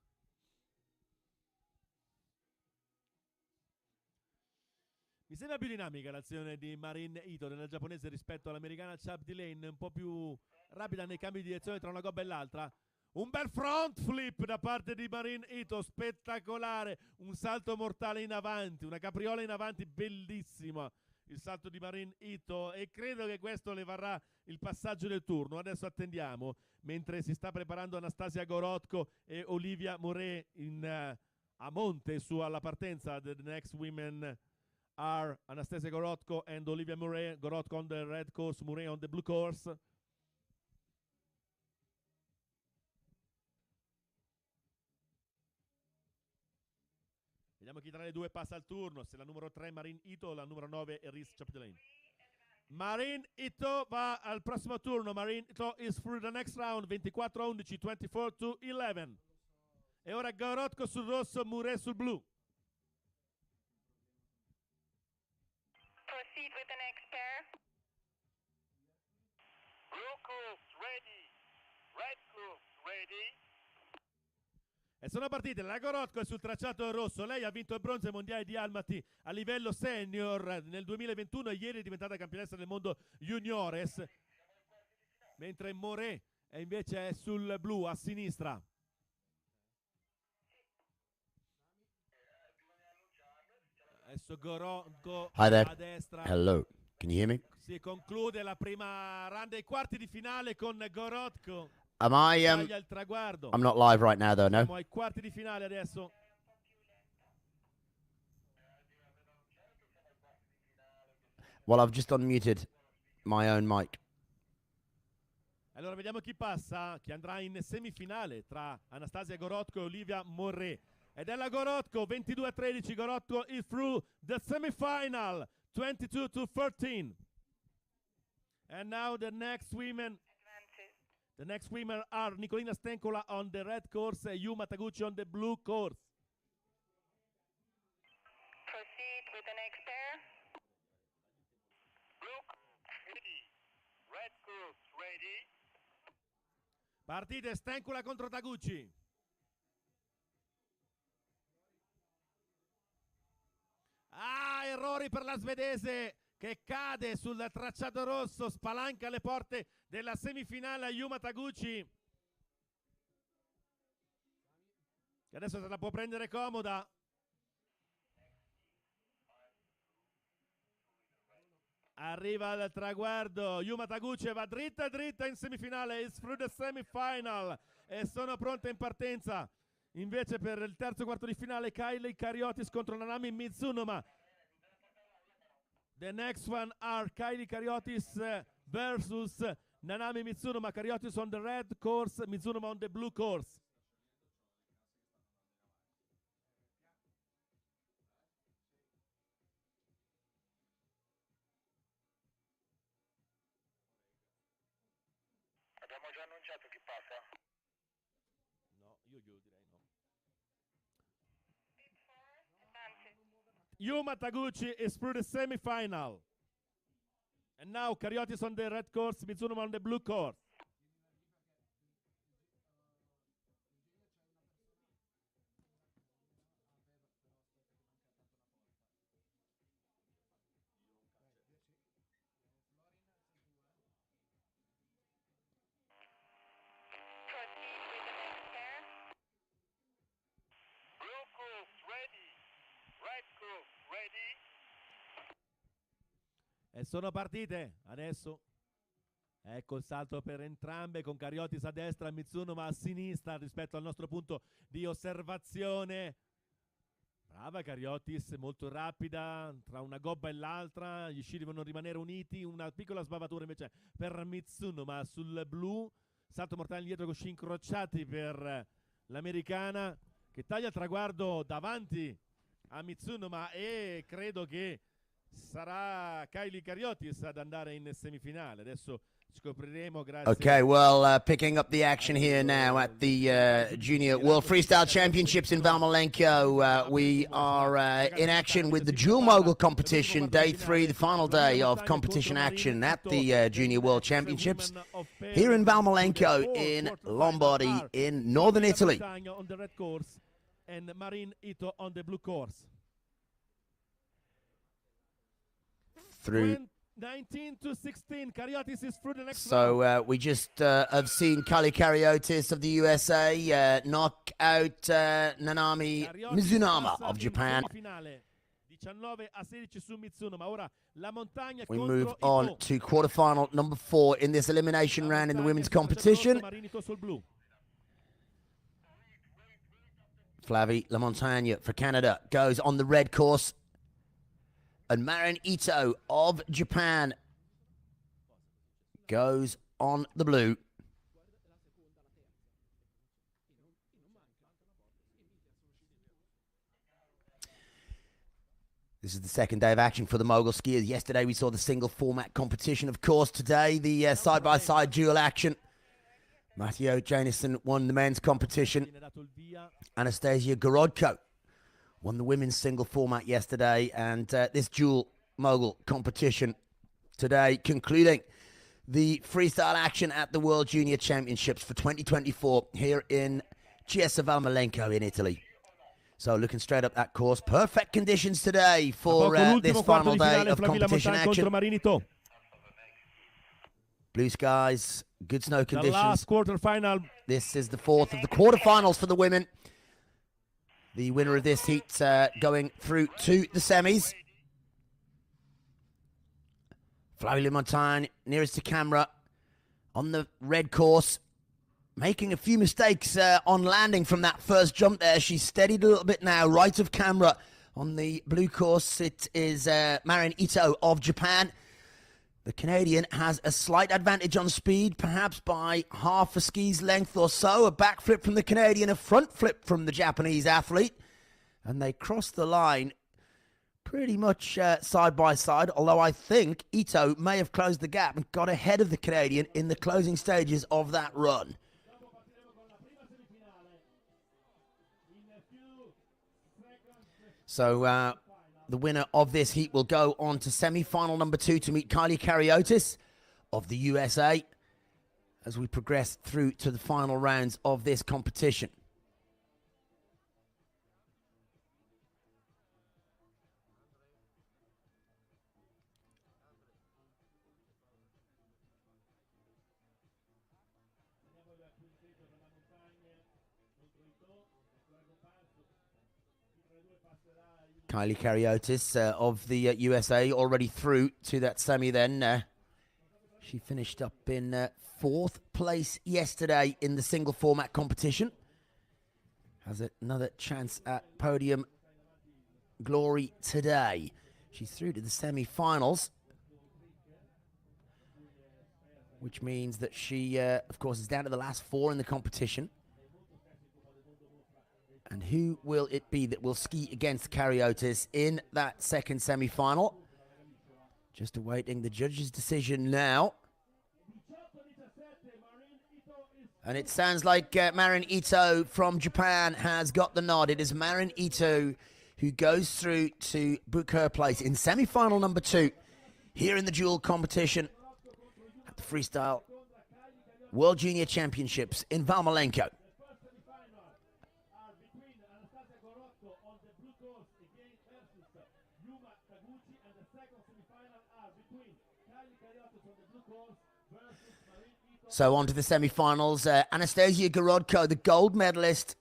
E: Mi sembra più dinamica l'azione di Marin Ito nella giapponese rispetto all'americana Chapdelaine, un po' più rapida nei cambi di direzione tra una gobba e l'altra. Un bel front flip da parte di Marin Ito, spettacolare, un salto mortale in avanti, una capriola in avanti bellissima, il salto di Marin Ito, e credo che questo le varrà il passaggio del turno. Adesso attendiamo, mentre si sta preparando Anastasia Gorotko e Olivia Moret a monte su alla partenza. The next women are Anastasia Gorotko and Olivia Moret. Gorotko on the red course, Moret on the blue course. Vediamo chi tra le due passa al turno, se la numero 3 Marin Ito o la numero 9 Eris Chapdelaine. Marin Ito va al prossimo turno. Marin Ito is through the next round, 24-11, 24-11. E ora Gorotko sul rosso, Moret sul blu.
B: Proceed with the next pair.
D: Blue course ready. Red course ready.
E: E sono partite. La Gorotko è sul tracciato rosso. Lei ha vinto il bronzo ai mondiali di Almaty a livello senior nel 2021 e ieri è diventata campionessa del mondo juniores. Mentre Moret invece è sul blu a sinistra. Adesso Gorotko
F: Hi there.
E: a destra.
F: Hello. Can you hear me?
E: Si conclude la prima round dei quarti di finale con Gorotko.
F: Am I
E: Taglia il traguardo.
F: I'm not live right now though, no?
E: Siamo ai quarti di finale adesso.
F: Well, I've just unmuted my own mic.
E: Allora vediamo chi passa, chi andrà in semifinale tra Anastasia Gorotko e Olivia Moret. Ed è la Gorotko, 22-13, Gorotko is through the semifinal, 22-13. And now the next women.
B: Advances.
E: The next women are Nicolina Stenkola on the red course and Yuma Taguchi on the blue course.
B: Proceed with the next pair.
D: Blue course ready. Red course ready.
E: Partite Stenkola contro Taguchi. Ah, errori per la svedese che cade sul tracciato rosso, spalanca le porte della semifinale a Yuma Taguchi. Che adesso se la può prendere comoda. Arriva al traguardo, Yuma Taguchi va dritta dritta in semifinale, is through the semifinal, e sono pronte in partenza. Invece per il terzo quarto di finale Kylie Kariotis contro Nanami Mizunoma. The next one are Kylie Kariotis versus Nanami Mizunoma. Kariotis on the red course, Mizunoma on the blue course.
D: Abbiamo già annunciato chi passa.
E: No, io direi no.
B: Advances.
E: Yuma Taguchi is through the semifinal. And now Kariotis on the red course, Mizunoma on the blue course.
B: Proceed with the next pair.
D: Blue course ready. Red course ready.
E: E sono partite adesso. Ecco il salto per entrambe con Kariotis a destra e Mizunoma a sinistra rispetto al nostro punto di osservazione. Brava Kariotis, molto rapida tra una gobba e l'altra, gli sci devono rimanere uniti, una piccola sbavatura invece per Mizunoma sul blu, salto mortale indietro con sci incrociati per l'americana che taglia il traguardo davanti a Mizunoma, e credo che sarà Kylie Kariotis ad andare in semifinale. Adesso Scopriremo, grazie.
F: Okay, well, picking up the action here now at the Junior World Freestyle Championships in Valmalenco. We are in action with the Dual Mogul competition, day 3, the final day of competition action at the Junior World Championships here in Valmalenco in Lombardy in northern Italy.
E: On the red course and Marin Ito on the blue course.
F: Through
E: 19 to 16, Kariotis is through the next round.
F: So we just have seen Kali Kariotis of the USA knock out Nanami Mizunama of Japan. We move on to quarterfinal number 4 in this elimination round in the women's competition. Flavie Lamontagne for Canada goes on the red course. And Marin Ito of Japan goes on the blue. This is the second day of action for the Mogul skiers. Yesterday we saw the single format competition. Of course, today the side-by-side dual action. Matteo Janison won the men's competition. Anastasia Gorodko won the women's single format yesterday, and this dual mogul competition today concluding the freestyle action at the World Junior Championships for 2024 here in Chiesa Valmalenco in Italy. So looking straight up that course, perfect conditions today for this final day of competition action. Blue skies, good snow conditions.
E: The last quarterfinal.
F: This is the 4th of the quarterfinals for the women. The winner of this heat going through to the semis. Flavie Lamontagne nearest to camera on the red course. Making a few mistakes on landing from that first jump there. She's steadied a little bit now, right of camera. On the blue course, it is Marin Ito of Japan. The Canadian has a slight advantage on speed, perhaps by half a ski's length or so. A backflip from the Canadian, a front flip from the Japanese athlete. And they cross the line pretty much side by side, although I think Ito may have closed the gap and got ahead of the Canadian in the closing stages of that run. So the winner of this heat will go on to semi-final number 2 to meet Kali Kariotis of the USA as we progress through to the final rounds of this competition. Kali Kariotis of the USA already through to that semi then. She finished up in 4th place yesterday in the single format competition. Has another chance at podium glory today. She's through to the semi-finals, which means that she, of course, is down to the last 4 in the competition. And who will it be that will ski against Kariotis in that second semi-final? Just awaiting the judge's decision now. And it sounds like Marin Ito from Japan has got the nod. It is Marin Ito who goes through to book her place in semi-final number 2 here in the dual competition at the Freestyle World Junior Championships in Valmalenco. So on to the semi-finals. Anastasia Gorodko, the gold medalist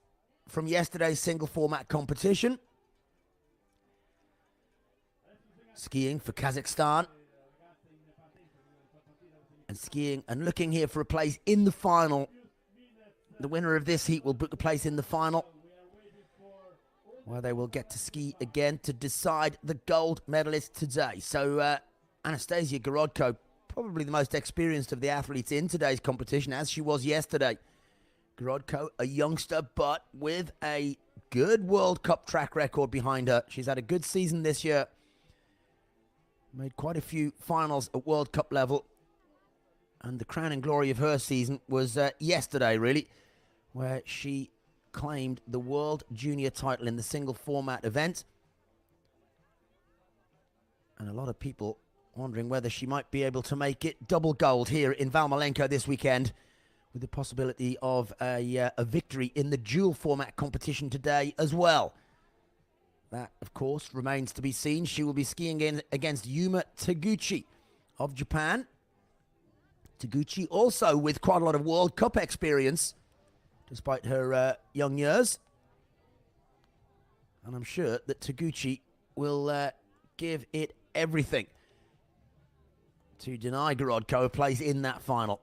F: from yesterday's single format competition. Skiing for Kazakhstan. And skiing and looking here for a place in the final. The winner of this heat will book a place in the final, where they will get to ski again to decide the gold medalist today. So Anastasia Gorodko, probably the most experienced of the athletes in today's competition, as she was yesterday. Gorodko, a youngster, but with a good World Cup track record behind her. She's had a good season this year. Made quite a few finals at World Cup level. And the crowning glory of her season was yesterday, really, where she claimed the World Junior title in the single format event. And a lot of people wondering whether she might be able to make it double gold here in Valmalenco this weekend, with the possibility of a victory in the dual format competition today as well. That, of course, remains to be seen. She will be skiing in against Yuma Taguchi of Japan. Taguchi also with quite a lot of World Cup experience, despite her young years. And I'm sure that Taguchi will give it everything to deny Gorodko a place in that final.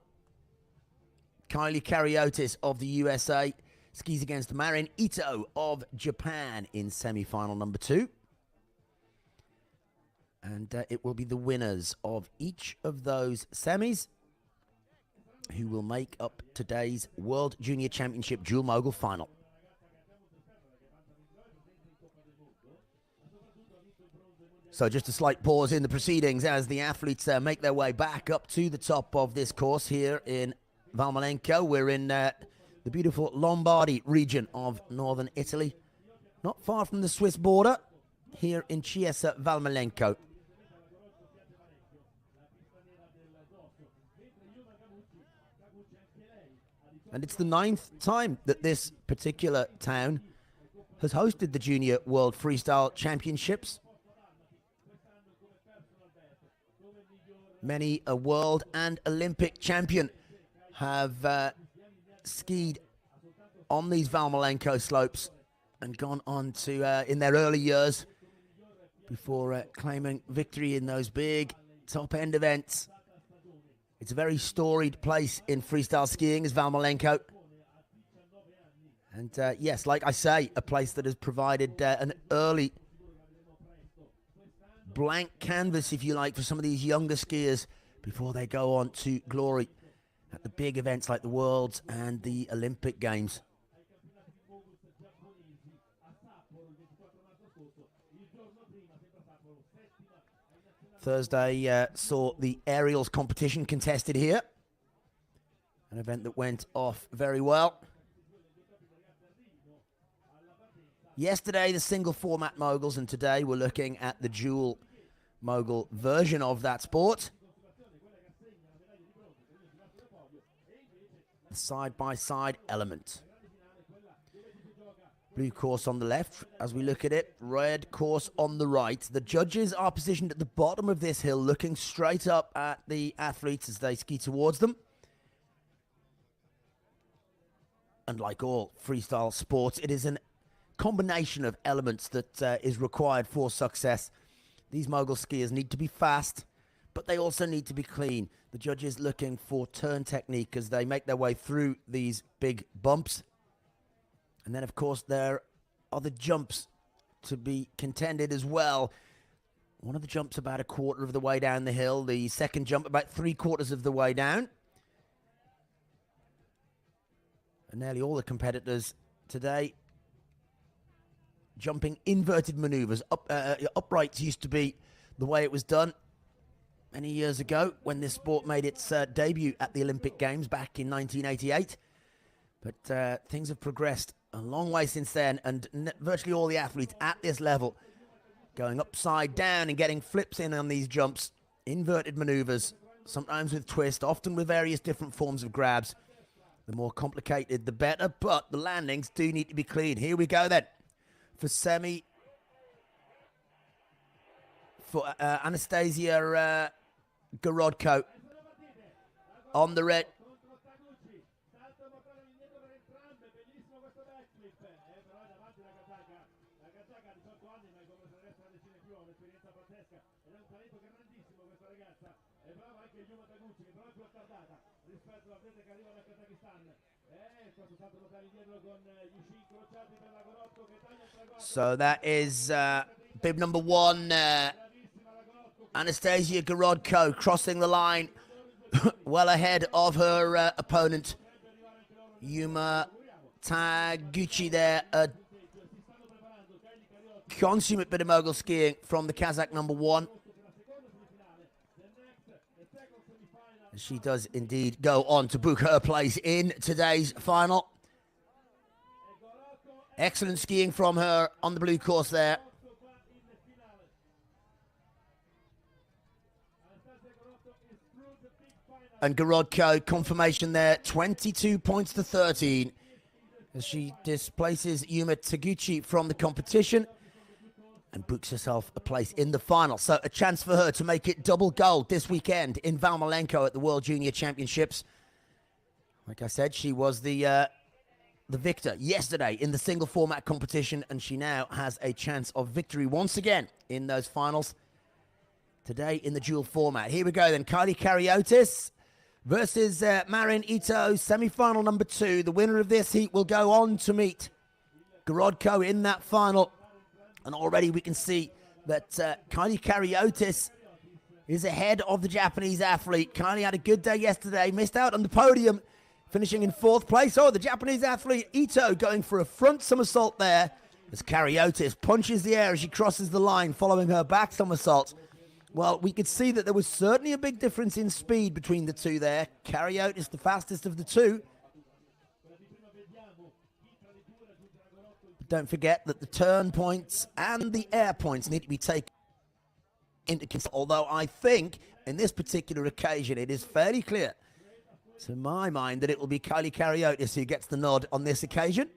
F: Kylie Kariotis of the USA skis against Marin Ito of Japan in semi-final number 2. And it will be the winners of each of those semis who will make up today's World Junior Championship Dual Mogul final. So just a slight pause in the proceedings as the athletes make their way back up to the top of this course here in Valmalenco. We're in the beautiful Lombardy region of northern Italy, not far from the Swiss border, here in Chiesa, Valmalenco. And it's the 9th time that this particular town has hosted the Junior World Freestyle Championships. Many a world and Olympic champion have skied on these Valmalenco slopes and gone on to, in their early years, before claiming victory in those big top-end events. It's a very storied place in freestyle skiing, is Valmalenco. And yes, like I say, a place that has provided an early blank canvas, if you like, for some of these younger skiers before they go on to glory at the big events like the Worlds and the Olympic Games. Thursday saw the aerials competition contested here, an event that went off very well. Yesterday, the single format moguls, and today we're looking at the dual mogul version of that sport. The side-by-side element. Blue course on the left as we look at it, red course on the right. The judges are positioned at the bottom of this hill, looking straight up at the athletes as they ski towards them. And like all freestyle sports, it is a combination of elements that is required for success. These mogul skiers need to be fast, but they also need to be clean. The judges looking for turn technique as they make their way through these big bumps. And then, of course, there are the jumps to be contended as well. One of the jumps about a quarter of the way down the hill. The second jump about 3/4 of the way down. And nearly all the competitors today jumping inverted maneuvers. Uprights used to be the way it was done many years ago when this sport made its debut at the Olympic Games back in 1988. But things have progressed a long way since then, and virtually all the athletes at this level going upside down and getting flips in on these jumps, inverted maneuvers, sometimes with twist, often with various different forms of grabs. The more complicated, the better, but the landings do need to be clean. Here we go then for semi, for Anastasia Gorodko on the red. So that is bib number 1, Anastasia Gorodko crossing the line well ahead of her opponent, Yuma Taguchi there. A consummate bit of mogul skiing from the Kazakh number 1. She does indeed go on to book her place in today's final. Excellent skiing from her on the blue course there. And Gorodko, confirmation there, 22 points to 13. As she displaces Yuma Taguchi from the competition and books herself a place in the final. So a chance for her to make it double gold this weekend in Valmalenco at the World Junior Championships. Like I said, she was the victor yesterday in the single format competition, and she now has a chance of victory once again in those finals today in the dual format. Here we go then, Kylie Kariotis versus Marin Ito, semi-final number 2. The winner of this heat will go on to meet Gorodko in that final. And already we can see that Kylie Kariotis is ahead of the Japanese athlete. Kylie had a good day yesterday, missed out on the podium, finishing in 4th place. Oh, the Japanese athlete Ito going for a front somersault there as Kariotis punches the air as she crosses the line following her back somersault. Well, we could see that there was certainly a big difference in speed between the two there. Kariotis the fastest of the two. But don't forget that the turn points and the air points need to be taken into consideration. Although I think in this particular occasion it is fairly clear to my mind that it will be Kylie Kariotis who gets the nod on this occasion.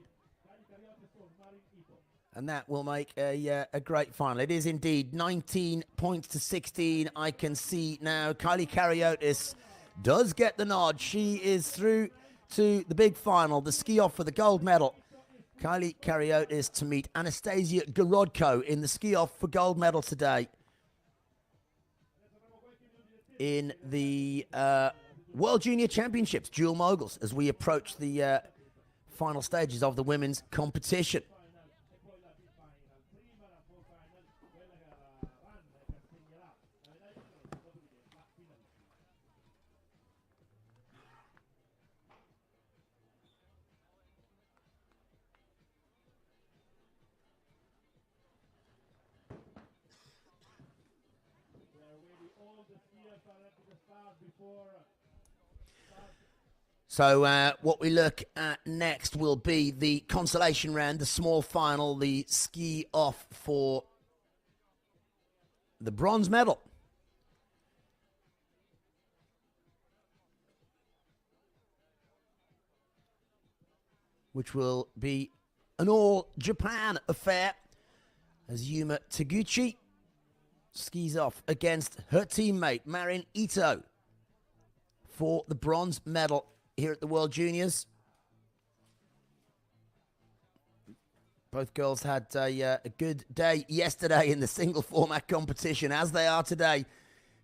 F: And that will make a great final. It is indeed 19 points to 16. I can see now Kylie Kariotis does get the nod. She is through to the big final, the ski-off for the gold medal. Kylie Kariotis to meet Anastasia Gorodko in the ski-off for gold medal today in the World Junior Championships, Dual Moguls, as we approach the final stages of the women's competition. So what we look at next will be the consolation round, the small final, the ski off for the bronze medal. Which will be an all-Japan affair as Yuma Taguchi skis off against her teammate Marin Ito for the bronze medal here at the World Juniors. Both girls had a good day yesterday in the single format competition, as they are today.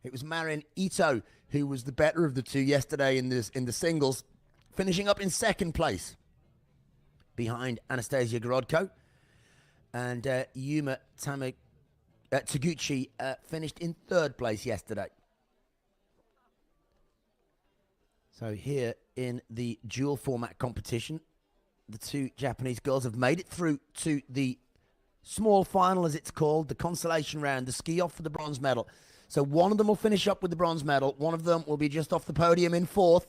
F: It was Marin Ito who was the better of the two yesterday in the singles, finishing up in 2nd place behind Anastasia Gorodko. And Yuma Taguchi finished in 3rd place yesterday. So here in the dual format competition, the two Japanese girls have made it through to the small final, as it's called, the consolation round, the ski off for the bronze medal. So one of them will finish up with the bronze medal. One of them will be just off the podium in 4th.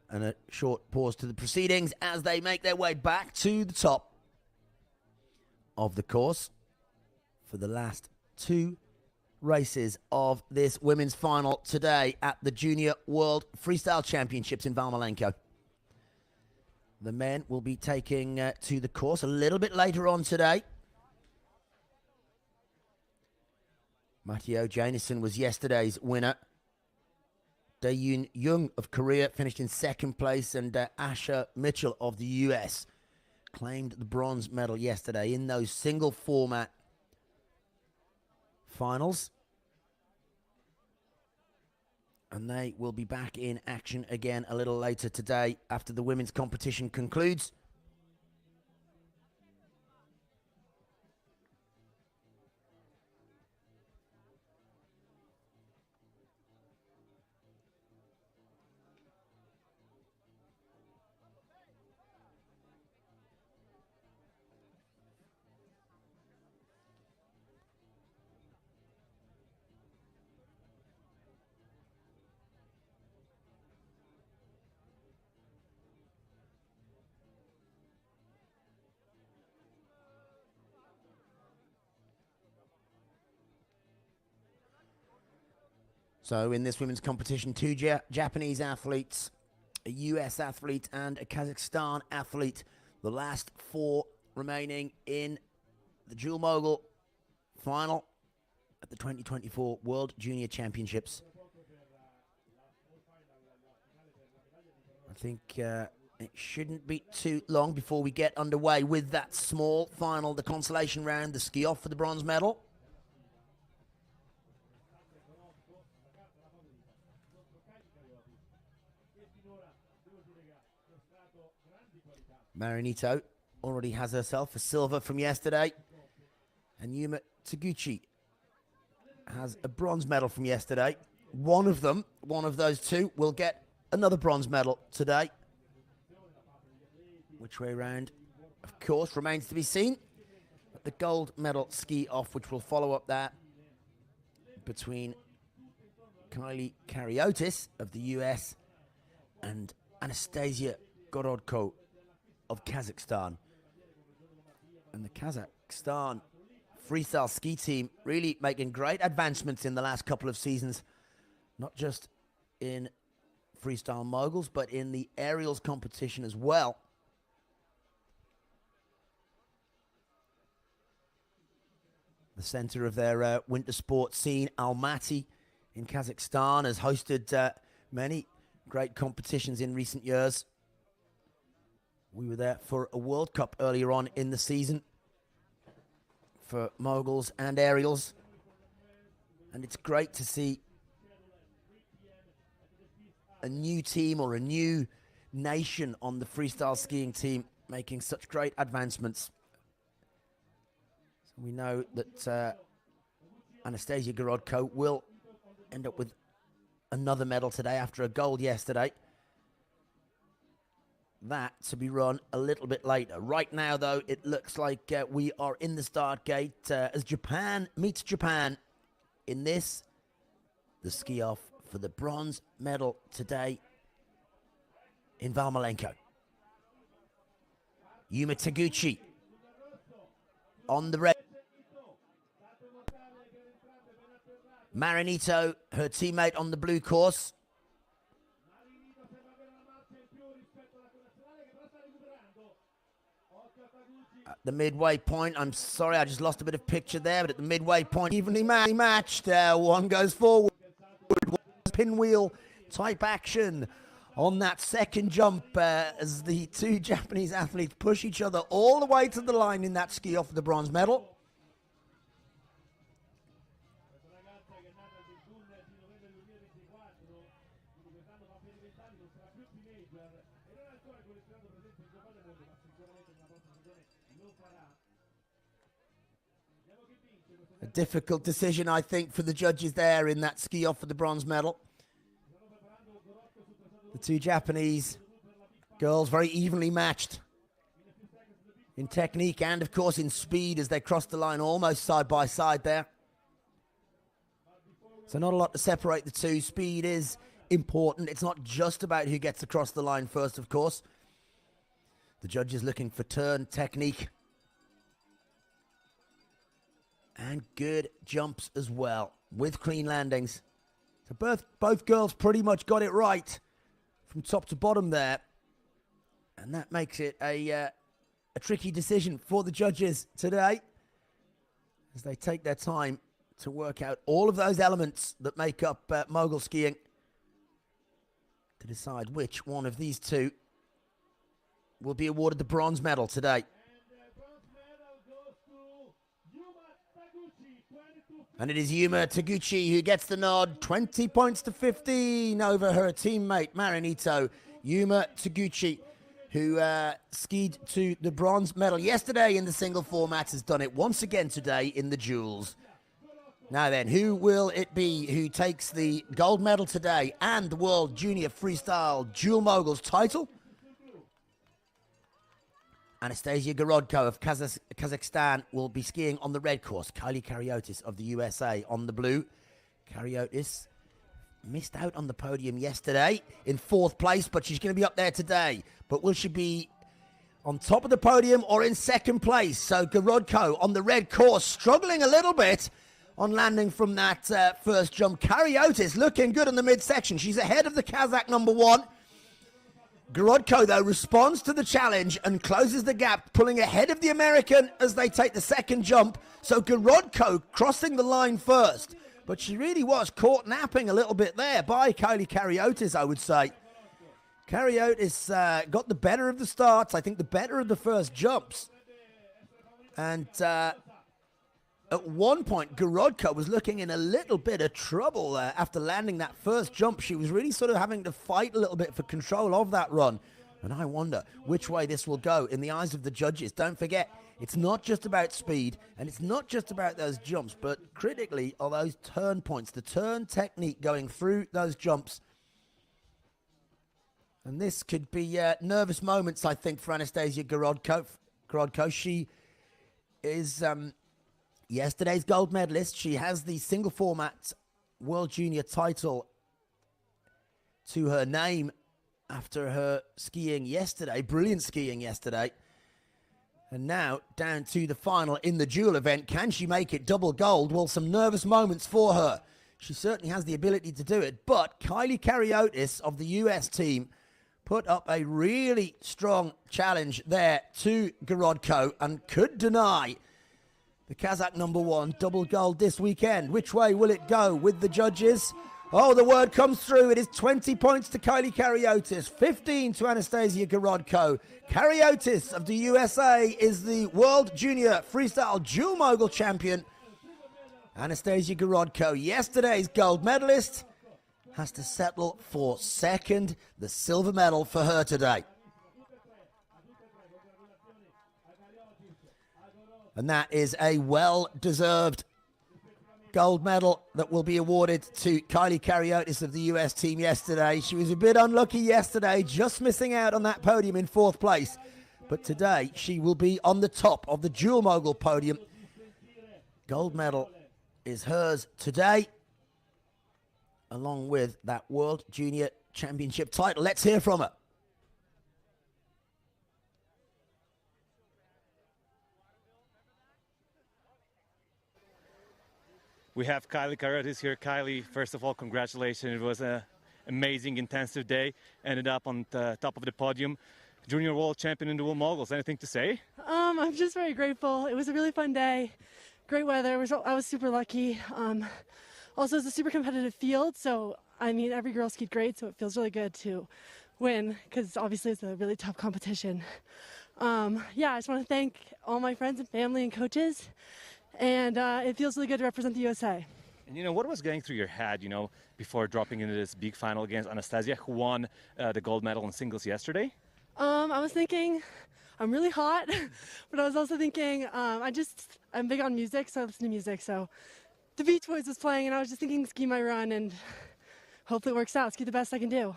F: And a short pause to the proceedings as they make their way back to the top of the course for the last 2 races of this women's final today at the Junior World Freestyle Championships in Valmalenco. The men will be taking to the course a little bit later on today. Matteo Janison was yesterday's winner. Daeyoon Jung of Korea finished in 2nd place, and Asha Mitchell of the US claimed the bronze medal yesterday in those single format finals. And they will be back in action again a little later today after the women's competition concludes. So in this women's competition, two Japanese athletes, a US athlete and a Kazakhstan athlete. The last four remaining in the Dual Mogul final at the 2024 World Junior Championships. I think it shouldn't be too long before we get underway with that small final, the consolation round, the ski off for the bronze medal. Marinito already has herself a silver from yesterday. And Yuma Taguchi has a bronze medal from yesterday. One of those two, will get another bronze medal today. Which way round, of course, remains to be seen. But the gold medal ski off, which will follow up that between Kylie Kariotis of the US and Anastasia Gorodko of Kazakhstan. And the Kazakhstan freestyle ski team really making great advancements in the last couple of seasons, not just in freestyle moguls, but in the aerials competition as well. The center of their winter sports scene, Almaty in Kazakhstan, has hosted many great competitions in recent years. We were there for a World Cup earlier on in the season for moguls and aerials. And it's great to see a new team or a new nation on the freestyle skiing team making such great advancements. So we know that Anastasia Gorodko will end up with another medal today after a gold yesterday. That to be run a little bit later. Right now, though, it looks like we are in the start gate as Japan meets Japan in this, the ski off for the bronze medal today in Valmalenco. Yuma Taguchi on the red. Marinito, her teammate, on the blue course. At the midway point, I'm sorry, I just lost a bit of picture there, but at the midway point, evenly matched. One goes forward. Pinwheel type action on that second jump as the two Japanese athletes push each other all the way to the line in that ski off for the bronze medal. A difficult decision, I think, for the judges there in that ski off for the bronze medal. The two Japanese girls very evenly matched in technique and, of course, in speed as they crossed the line almost side by side there. So not a lot to separate the two. Speed is important. It's not just about who gets across the line first, of course. The judges looking for turn technique. And good jumps as well, with clean landings. So both girls pretty much got it right from top to bottom there. And that makes it a tricky decision for the judges today, as they take their time to work out all of those elements that make up mogul skiing to decide which one of these two will be awarded the bronze medal today. And it is Yuma Taguchi who gets the nod. 20 points to 15 over her teammate Marinito. Yuma Taguchi, who skied to the bronze medal yesterday in the single format, has done it once again today in the duels. Now then, who will it be who takes the gold medal today and the World Junior Freestyle Dual Moguls title? Anastasia Gorodko of Kazakhstan will be skiing on the red course. Kylie Kariotis of the USA on the blue. Kariotis missed out on the podium yesterday in 4th place, but she's going to be up there today. But will she be on top of the podium or in 2nd place? So Gorodko on the red course, struggling a little bit on landing from that first jump. Kariotis looking good in the midsection. She's ahead of the Kazakh number 1. Gorodko, though, responds to the challenge and closes the gap, pulling ahead of the American as they take the second jump. So Gorodko crossing the line first. But she really was caught napping a little bit there by Kylie Kariotis, I would say. Kariotis got the better of the starts, I think the better of the first jumps. And at one point, Gorodko was looking in a little bit of trouble after landing that first jump. She was really sort of having to fight a little bit for control of that run. And I wonder which way this will go in the eyes of the judges. Don't forget, it's not just about speed, and it's not just about those jumps, but critically are those turn points, the turn technique going through those jumps. And this could be nervous moments, I think, for Anastasia Gorodko. She is yesterday's gold medalist. She has the single format World Junior title to her name after her skiing yesterday, brilliant skiing yesterday. And now down to the final in the dual event. Can she make it double gold? Well, some nervous moments for her. She certainly has the ability to do it. But Kylie Kariotis of the US team put up a really strong challenge there to Gorodko and could deny the Kazakh number 1 double gold this weekend. Which way will it go with the judges? Oh, the word comes through. It is 20 points to Kylie Kariotis, 15 to Anastasia Gorodko. Kariotis of the USA is the World Junior Freestyle Dual Mogul Champion. Anastasia Gorodko, yesterday's gold medalist, has to settle for second, the silver medal for her today. And that is a well-deserved gold medal that will be awarded to Kylie Kariotis of the US team yesterday. She was a bit unlucky yesterday, just missing out on that podium in 4th place. But today, she will be on the top of the dual mogul podium. Gold medal is hers today, along with that World Junior Championship title. Let's hear from her.
G: We have Kylie Kariotis here. Kylie, first of all, congratulations. It was an amazing, intensive day. Ended up on the top of the podium. Junior World Champion in the World Moguls. Anything to say?
H: I'm just very grateful. It was a really fun day. Great weather. I was super lucky. Also, it's a super competitive field. So, I mean, every girl skied great. So it feels really good to win because obviously it's a really tough competition. Yeah, I just want to thank all my friends and family and coaches. And it feels really good to represent the USA.
G: And, you know, what was going through your head, you know, before dropping into this big final against Anastasia, who won the gold medal in singles yesterday?
H: I was thinking, I'm really hot, but I was also thinking, I'm big on music, so I listen to music. So the Beach Boys was playing, and I was just thinking, ski my run, and hopefully it works out. Ski the best I can do.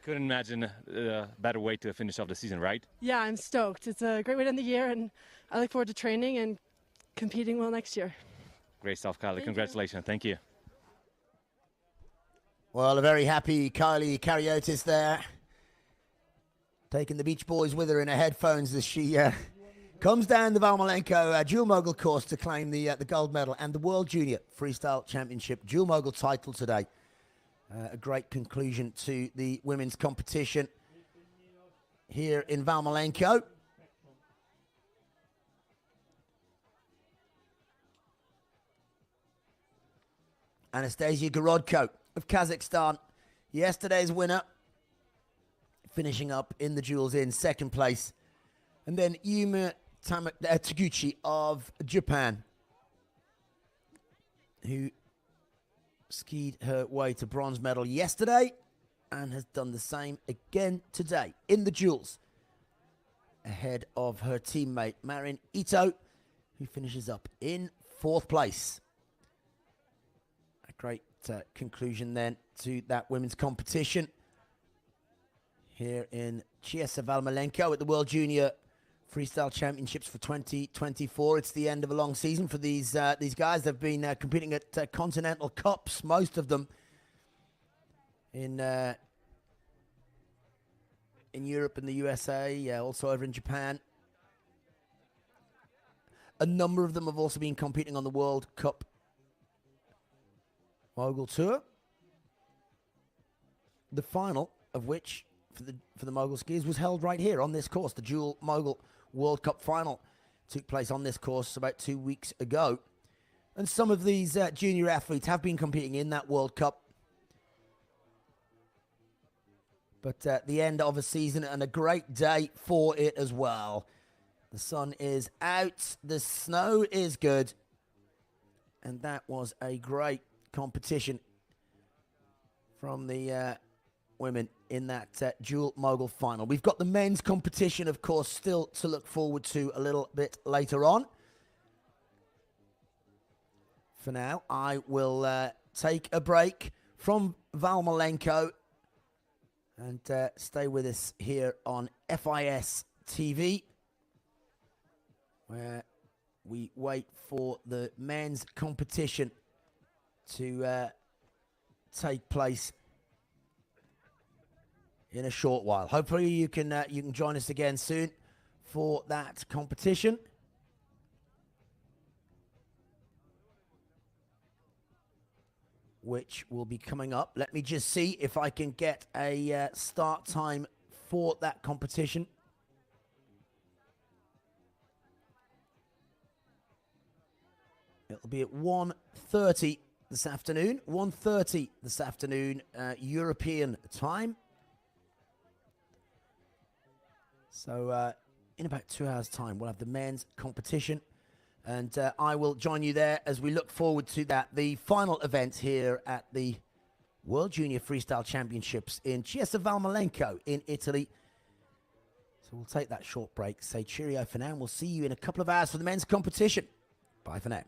G: Couldn't imagine a better way to finish off the season, right?
H: Yeah, I'm stoked. It's a great way to end the year, and I look forward to training and competing well next year.
G: Great stuff, Kylie. Congratulations. Thank you.
F: Well, a very happy Kylie Kariotis there, taking the Beach Boys with her in her headphones as she comes down the Valmalenco dual mogul course to claim the gold medal and the World Junior Freestyle Championship dual mogul title today. A great conclusion to the women's competition here in Valmalenco. Anastasia Gorodko of Kazakhstan, yesterday's winner, finishing up in the duels in 2nd place. And then Yuma Taguchi of Japan, who skied her way to bronze medal yesterday and has done the same again today in the duels, ahead of her teammate Marin Ito, who finishes up in 4th place. Great conclusion then to that women's competition here in Chiesa, Valmalenco at the World Junior Freestyle Championships for 2024. It's the end of a long season for these guys. They've been competing at Continental Cups, most of them in Europe and the USA, also over in Japan. A number of them have also been competing on the World Cup Mogul Tour. The final of which, for the Mogul skiers, was held right here on this course. The Dual Mogul World Cup final took place on this course about 2 weeks ago. And some of these junior athletes have been competing in that World Cup. But the end of a season and a great day for it as well. The sun is out, the snow is good. And that was a great competition from the women in that dual mogul final. We've got the men's competition, of course, still to look forward to a little bit later on. For now, I will take a break from Valmalenco and stay with us here on FIS TV, where we wait for the men's competition to take place in a short while. Hopefully you can join us again soon for that competition. Which will be coming up. Let me just see if I can get a start time for that competition. It'll be at 1:30 this afternoon. 1:30 this afternoon, European time. So in about 2 hours' time, we'll have the men's competition. And I will join you there as we look forward to that. The final event here at the World Junior Freestyle Championships in Chiesa Valmalenco in Italy. So we'll take that short break, say cheerio for now, and we'll see you in a couple of hours for the men's competition. Bye for now.